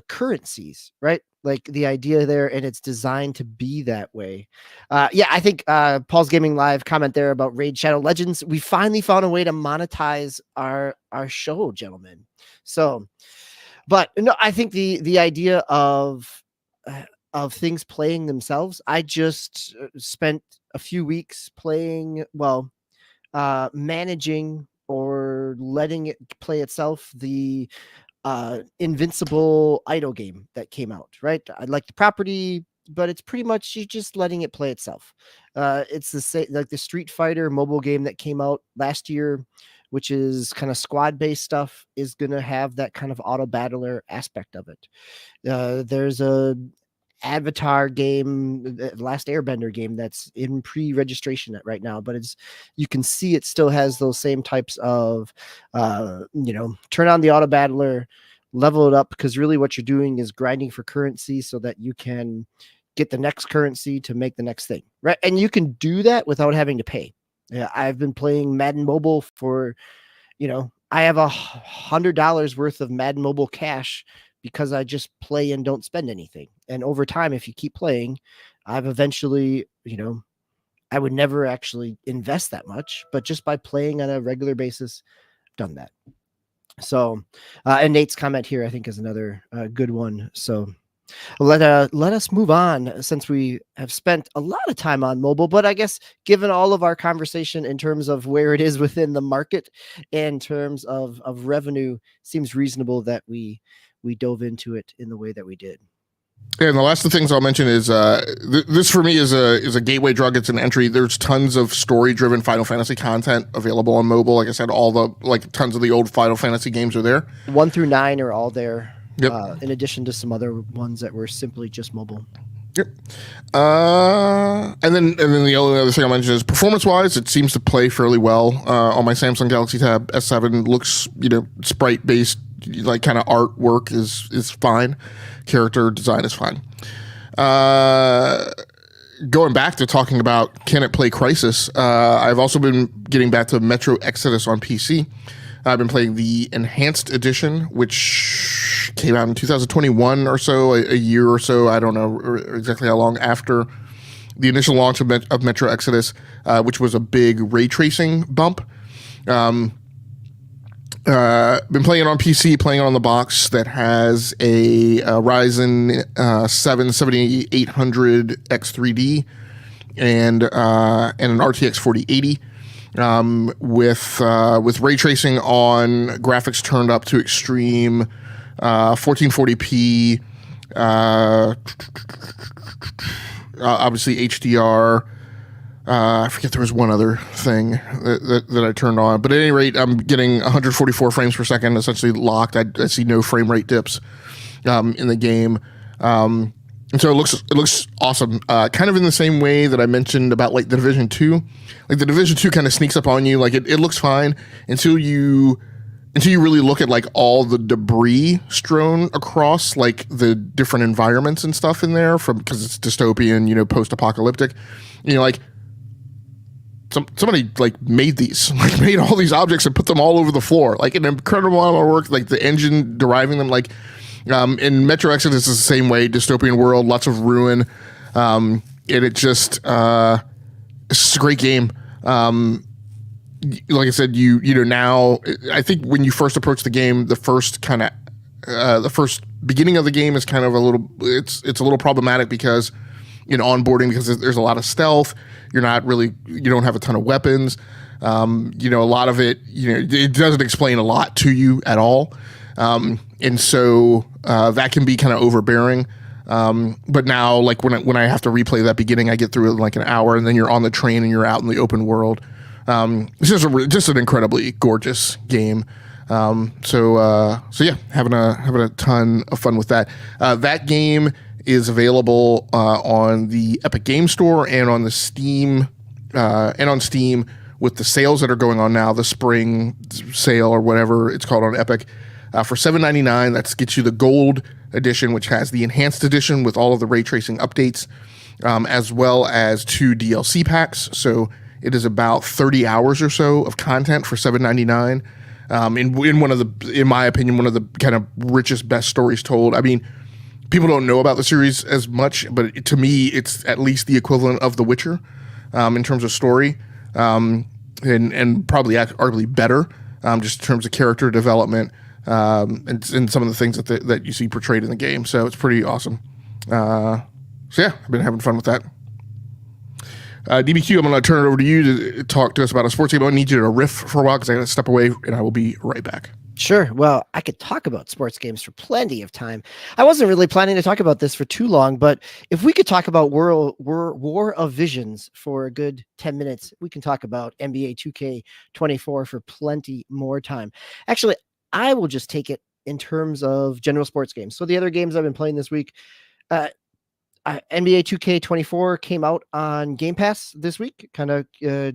currencies, right? Like the idea there, and it's designed to be that way. I think Paul's Gaming Live comment there about Raid Shadow Legends. We finally found a way to monetize our show, gentlemen. So, but no, I think the idea of things playing themselves. I just spent a few weeks playing, managing or letting it play itself, the Invincible Idle game that came out, right? I like the property, but it's pretty much you just letting it play itself. It's the same, like the Street Fighter mobile game that came out last year, which is kind of squad-based stuff, is going to have that kind of auto battler aspect of it. There's a Avatar game, the Last Airbender game, that's in pre-registration right now, but you can see it still has those same types of turn on the auto battler, level it up, because really what you're doing is grinding for currency so that you can get the next currency to make the next thing, right? And you can do that without having to pay. I've been playing Madden Mobile for I have $100 worth of Madden Mobile cash because I just play and don't spend anything. And over time, if you keep playing, I've eventually, I would never actually invest that much, but just by playing on a regular basis, done that. So, and Nate's comment here, I think, is another good one. So let us move on, since we have spent a lot of time on mobile, but I guess given all of our conversation in terms of where it is within the market, in terms of revenue, seems reasonable that we dove into it in the way that we did. Yeah, and the last of the things I'll mention is this for me is a gateway drug. It's an entry. There's tons of story-driven Final Fantasy content available on mobile. Like I said, tons of the old Final Fantasy games are there. 1 through 9 are all there. Yep. In addition to some other ones that were simply just mobile. Yep. And then the only other thing I'll mention is performance-wise, it seems to play fairly well on my Samsung Galaxy Tab S7. Looks, sprite-based, like kind of artwork is fine. Character design is fine. going back to talking about can it play Crisis, I've also been getting back to Metro Exodus on PC. I've been playing the Enhanced Edition, which came out in 2021 or so, a year or so. I don't know exactly how long after the initial launch of Metro Exodus, which was a big ray tracing bump. Been playing it on PC, playing it on the box that has a Ryzen 7 7800 X3D and an RTX 4080. With ray tracing on, graphics turned up to extreme, 1440p, obviously HDR. I forget, there was one other thing that I turned on, but at any rate, I'm getting 144 frames per second, essentially locked. I see no frame rate dips in the game. And so it looks awesome. Kind of in the same way that I mentioned about like the Division 2. Like the Division 2 kind of sneaks up on you. Like it looks fine until you really look at like all the debris strewn across like the different environments and stuff in there, because it's dystopian, post-apocalyptic. Like somebody like made these, like made all these objects and put them all over the floor. Like an incredible amount of work, like the engine deriving them, like in Metro Exodus is the same way, dystopian world, lots of ruin. And it just it's a great game. Like I said, now I think when you first approach the game, the first beginning of the game is kind of it's a little problematic because onboarding, because there's a lot of stealth. You don't have a ton of weapons. A lot of it, it doesn't explain a lot to you at all. And so that can be kind of overbearing. But now, like when I have to replay that beginning, I get through it in like an hour, and then you're on the train and you're out in the open world. It's just an incredibly gorgeous game. So yeah, having a ton of fun with that. That game is available on the Epic Game Store and on the Steam with the sales that are going on now, the spring sale or whatever it's called on Epic. For $7.99, that gets you the gold edition, which has the enhanced edition with all of the ray tracing updates, as well as 2 DLC packs. So it is about 30 hours or so of content for $7.99. In my opinion, one of the kind of richest, best stories told. I mean, people don't know about the series as much, but to me, it's at least the equivalent of The Witcher in terms of story, and probably arguably better, just in terms of character development. And some of the things that you see portrayed in the game. So it's pretty awesome. So yeah, I've been having fun with that. DBQ, I'm going to turn it over to you to talk to us about a sports game. I need you to riff for a while because I got to step away, and I will be right back. Sure. Well, I could talk about sports games for plenty of time. I wasn't really planning to talk about this for too long, but if we could talk about War of Visions for a good 10 minutes, we can talk about NBA 2K24 for plenty more time. Actually, I will just take it in terms of general sports games. So the other games I've been playing this week, NBA 2K24 came out on Game Pass this week, kind of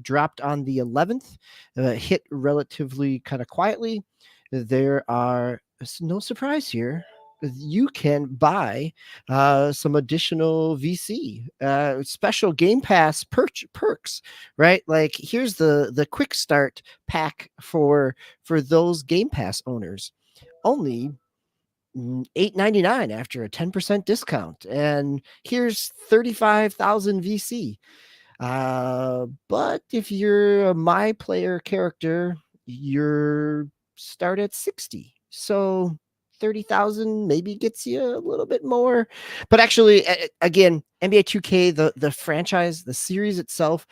dropped on the 11th, hit relatively kind of quietly. There are no surprise here. You can buy some additional VC, special Game Pass perks, right? Like here's the quick start pack for those Game Pass owners. Only $8.99 after a 10% discount, and here's 35,000 VC. But if you're a My Player character, you're start at 60. So 30,000 maybe gets you a little bit more. But actually, again, NBA 2K, the franchise, the series itself,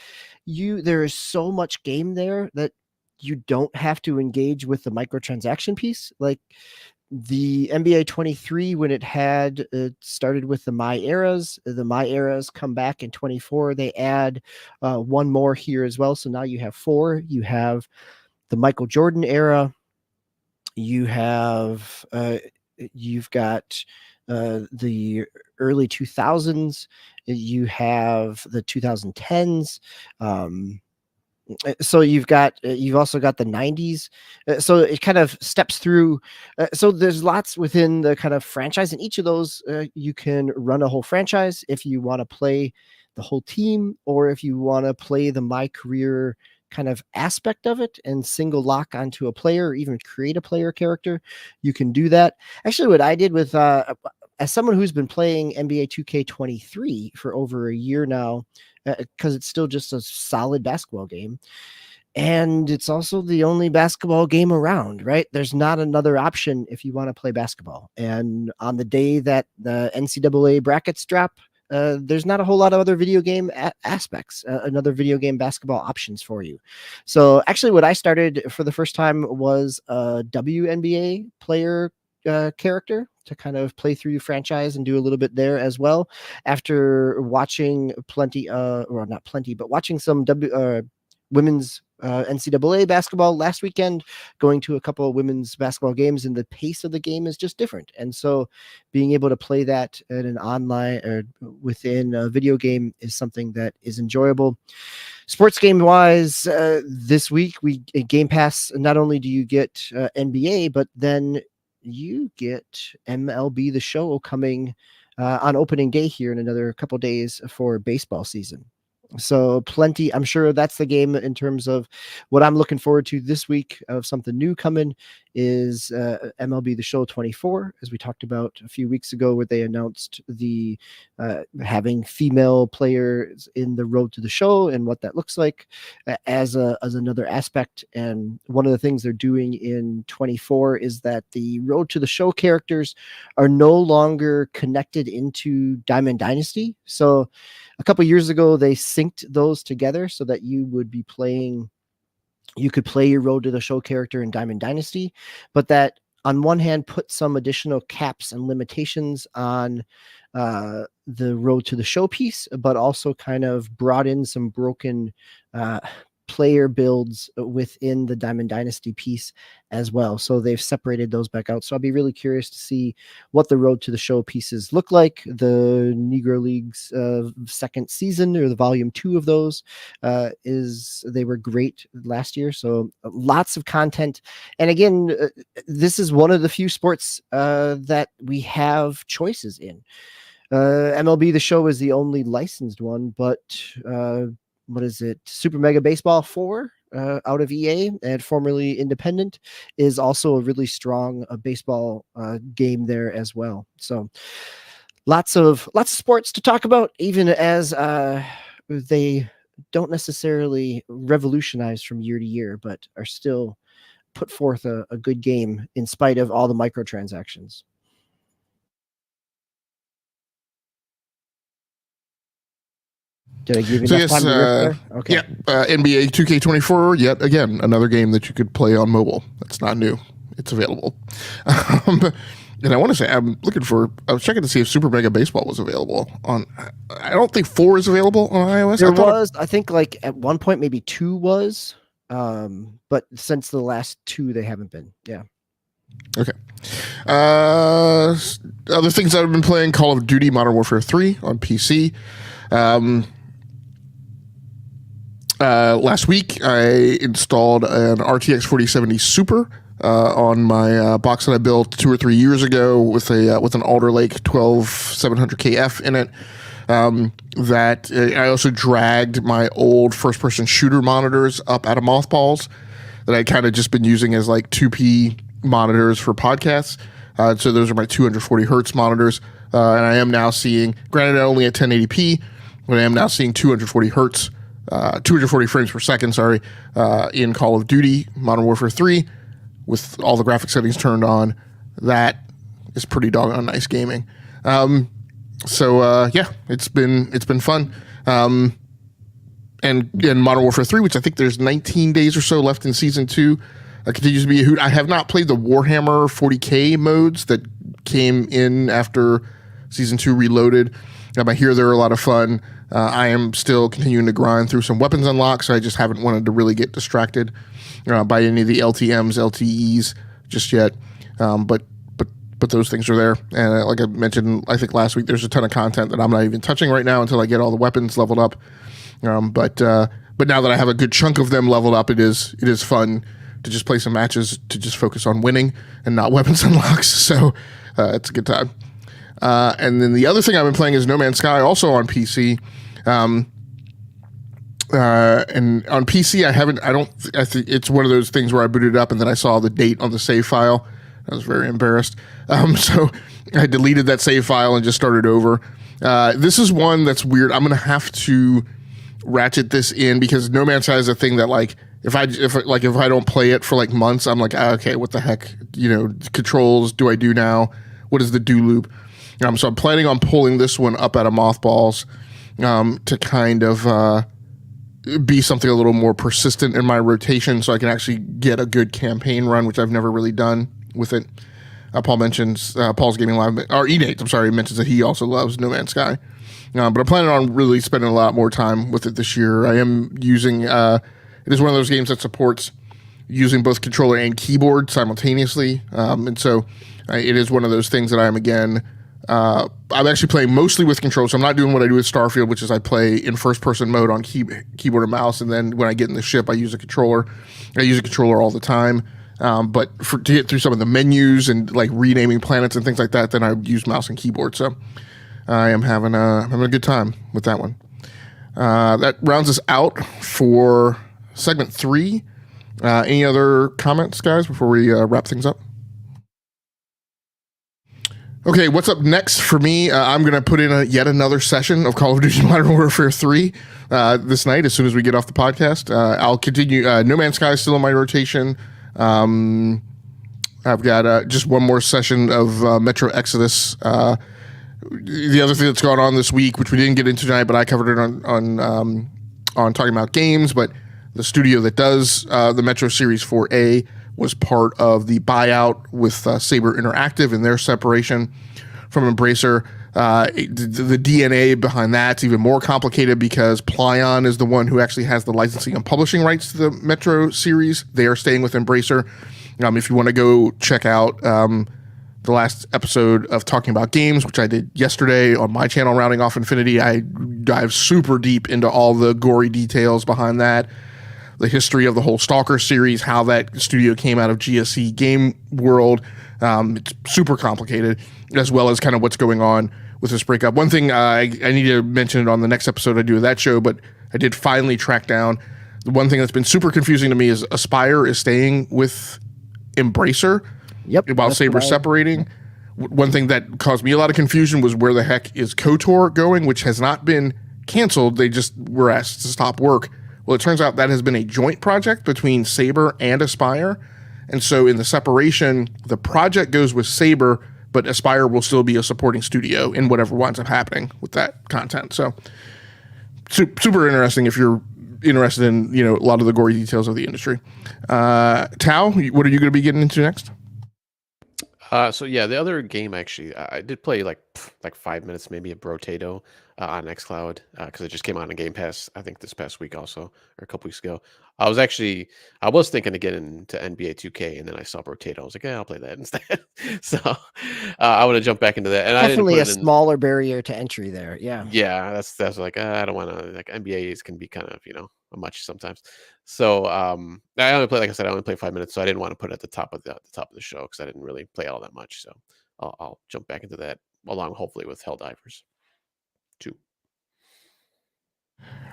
there is so much game there that you don't have to engage with the microtransaction piece. Like the NBA 23, when it started with the My Eras come back in 24. They add one more here as well. So now you have 4. You have the Michael Jordan era. You have you've got the early 2000s. You have the 2010s. So you've also got the 90s. So it kind of steps through. So there's lots within the kind of franchise, and each of those you can run a whole franchise if you want to play the whole team, or if you want to play the My Career kind of aspect of it and single lock onto a player or even create a player character, you can do that. Actually, what I did with as someone who's been playing NBA 2K23 for over a year now, because it's still just a solid basketball game, and it's also the only basketball game around, right? There's not another option if you want to play basketball. And on the day that the NCAA brackets drop, there's not a whole lot of other video game aspects, another video game basketball options for you. So actually what I started for the first time was a WNBA player character to kind of play through franchise and do a little bit there as well. After watching watching some women's NCAA basketball last weekend, going to a couple of women's basketball games, and the pace of the game is just different. And so being able to play that at an online or within a video game is something that is enjoyable. Sports game wise, this week Game Pass, not only do you get NBA, but then you get MLB The Show coming on opening day here in another couple days for baseball season. So plenty, I'm sure that's the game in terms of what I'm looking forward to this week of something new coming is MLB The Show 24, as we talked about a few weeks ago, where they announced the having female players in the Road to the Show and what that looks like as another aspect. And one of the things they're doing in 24 is that the Road to the Show characters are no longer connected into Diamond Dynasty. So a couple years ago, they synced those together so that you could play your Road to the Show character in Diamond Dynasty, but that on one hand put some additional caps and limitations on the Road to the Show piece, but also kind of brought in some broken player builds within the Diamond Dynasty piece as well. So they've separated those back out. So I'll be really curious to see what the Road to the Show pieces look like. The Negro League's second season, or the volume 2 of those, they were great last year. So lots of content. And again, this is one of the few sports that we have choices in. MLB The Show is the only licensed one, but what is it? Super Mega Baseball 4 out of EA and formerly Independent is also a really strong baseball game there as well. So lots of sports to talk about, even as they don't necessarily revolutionize from year to year, but are still put forth a good game in spite of all the microtransactions. Did I give you enough time to riff there? Okay. Yeah, NBA 2K24, yet again, another game that you could play on mobile. That's not new. It's available. And I want to say, I was checking to see if Super Mega Baseball was available on, I don't think 4 is available on iOS. I think like at one point, maybe 2 was, but since the last 2, they haven't been. Yeah. Okay. Other things I've been playing, Call of Duty Modern Warfare 3 on PC. Last week, I installed an RTX 4070 Super on my box that I built 2 or 3 years ago with an Alder Lake 12700KF in it. That I also dragged my old first-person shooter monitors up out of mothballs that I'd kind of just been using as like 2P monitors for podcasts. So those are my 240 hertz monitors, and I am now seeing, granted only at 1080p, but I am now seeing 240 hertz. 240 frames per second, in Call of Duty Modern Warfare 3 with all the graphic settings turned on. That is pretty doggone nice gaming. Yeah, it's been fun. And in Modern Warfare 3, which I think there's 19 days or so left in Season 2, continues to be a hoot. I have not played the Warhammer 40K modes that came in after Season 2 Reloaded. I hear they're a lot of fun. I am still continuing to grind through some weapons unlocks. So I just haven't wanted to really get distracted by any of the LTMs, LTEs just yet. But those things are there. And like I mentioned, I think last week, there's a ton of content that I'm not even touching right now until I get all the weapons leveled up. But now that I have a good chunk of them leveled up, it is fun to just play some matches to just focus on winning and not weapons unlocks. So it's a good time. And then the other thing I've been playing is No Man's Sky, also on PC. And on PC, I think it's one of those things where I booted up and then I saw the date on the save file. I was very embarrassed. So I deleted that save file and just started over. This is one that's weird. I'm going to have to ratchet this in because No Man's Sky is a thing that like, if I don't play it for like months, I'm like, okay, what the heck, controls do I do now? What is the do loop? So I'm planning on pulling this one up out of mothballs, to kind of, be something a little more persistent in my rotation so I can actually get a good campaign run, which I've never really done with it. Paul mentions, Paul's Gaming Live, or E-Nate, I'm sorry, mentions that he also loves No Man's Sky. But I'm planning on really spending a lot more time with it this year. I am using, it is one of those games that supports using both controller and keyboard simultaneously. And so it is one of those things that I am, again, I'm actually playing mostly with controls. So I'm not doing what I do with Starfield, which is I play in first-person mode on keyboard and mouse, and then when I get in the ship, I use a controller. I use a controller all the time. But to get through some of the menus and like renaming planets and things like that, then I use mouse and keyboard. So I am having a good time with that one. That rounds us out for segment 3. Any other comments, guys, before we wrap things up? Okay, what's up next for me? I'm going to put in yet another session of Call of Duty Modern Warfare 3 this night as soon as we get off the podcast. I'll continue. No Man's Sky is still in my rotation. I've got just one more session of Metro Exodus. The other thing that's gone on this week, which we didn't get into tonight, but I covered it on Talking About Games, but the studio that does the Metro Series 4A was part of the buyout with Saber Interactive and their separation from Embracer. The DNA behind that's even more complicated because Plyon is the one who actually has the licensing and publishing rights to the Metro series. They are staying with Embracer. If you want to go check out the last episode of Talking About Games, which I did yesterday on my channel, Rounding Off Infinity, I dive super deep into all the gory details behind that, the history of the whole Stalker series, how that studio came out of GSC Game World. It's super complicated, as well as kind of what's going on with this breakup. One thing I need to mention it on the next episode I do of that show, but I did finally track down the one thing that's been super confusing to me is Aspire is staying with Embracer. Yep. While Saber's separating. One thing that caused me a lot of confusion was where the heck is KOTOR going, which has not been canceled. They just were asked to stop work. Well, it turns out that has been a joint project between Saber and Aspire. And so in the separation, the project goes with Saber, but Aspire will still be a supporting studio in whatever winds up happening with that content. So super interesting if you're interested in, a lot of the gory details of the industry. Tao, what are you going to be getting into next? So yeah, the other game actually, I did play like 5 minutes maybe of Brotato on xCloud because it just came out on Game Pass, I think this past week also, or a couple weeks ago. I was thinking to get into NBA 2K, and then I saw Brotato. I was like, yeah, I'll play that instead. So I want to jump back into that. And definitely a smaller barrier to entry there. Yeah. Yeah, that's like I don't want to, like, NBAs can be kind of a much sometimes. So I only play, like I said, I only play 5 minutes, so I didn't want to put it at the top of the show because I didn't really play all that much. So I'll jump back into that along, hopefully, with Helldivers 2.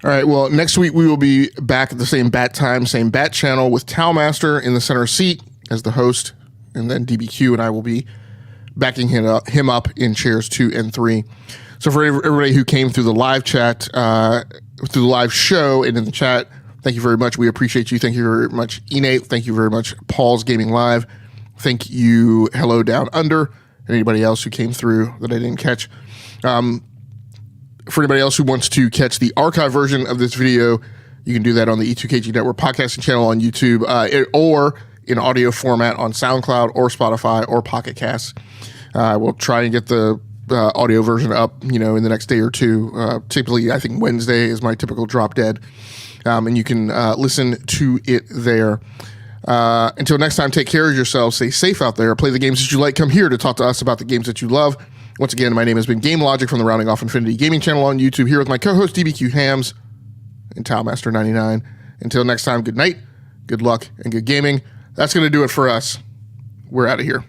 All right. Well, next week we will be back at the same bat time, same bat channel with Towmaster in the center seat as the host, and then DBQ and I will be backing him up in chairs 2 and 3. So for everybody who came through the live chat, through the live show and in the chat, thank you very much. We appreciate you. Thank you very much, E-Nate. Thank you very much, Paul's Gaming Live. Thank you, Hello Down Under, and anybody else who came through that I didn't catch. For anybody else who wants to catch the archive version of this video, you can do that on the E2KG Network podcasting channel on YouTube, or in audio format on SoundCloud or Spotify or Pocket Casts. We'll try and get the audio version up, in the next day or two. Typically, I think Wednesday is my typical drop dead, and you can listen to it there. Until next time, take care of yourselves, stay safe out there, play the games that you like, come here to talk to us about the games that you love. Once again, my name has been Game Logic from the Rounding Off Infinity Gaming channel on YouTube, here with my co-host DBQ Hams and Towmaster99. Until next time, good night, good luck, and good gaming. That's going to do it for us. We're out of here.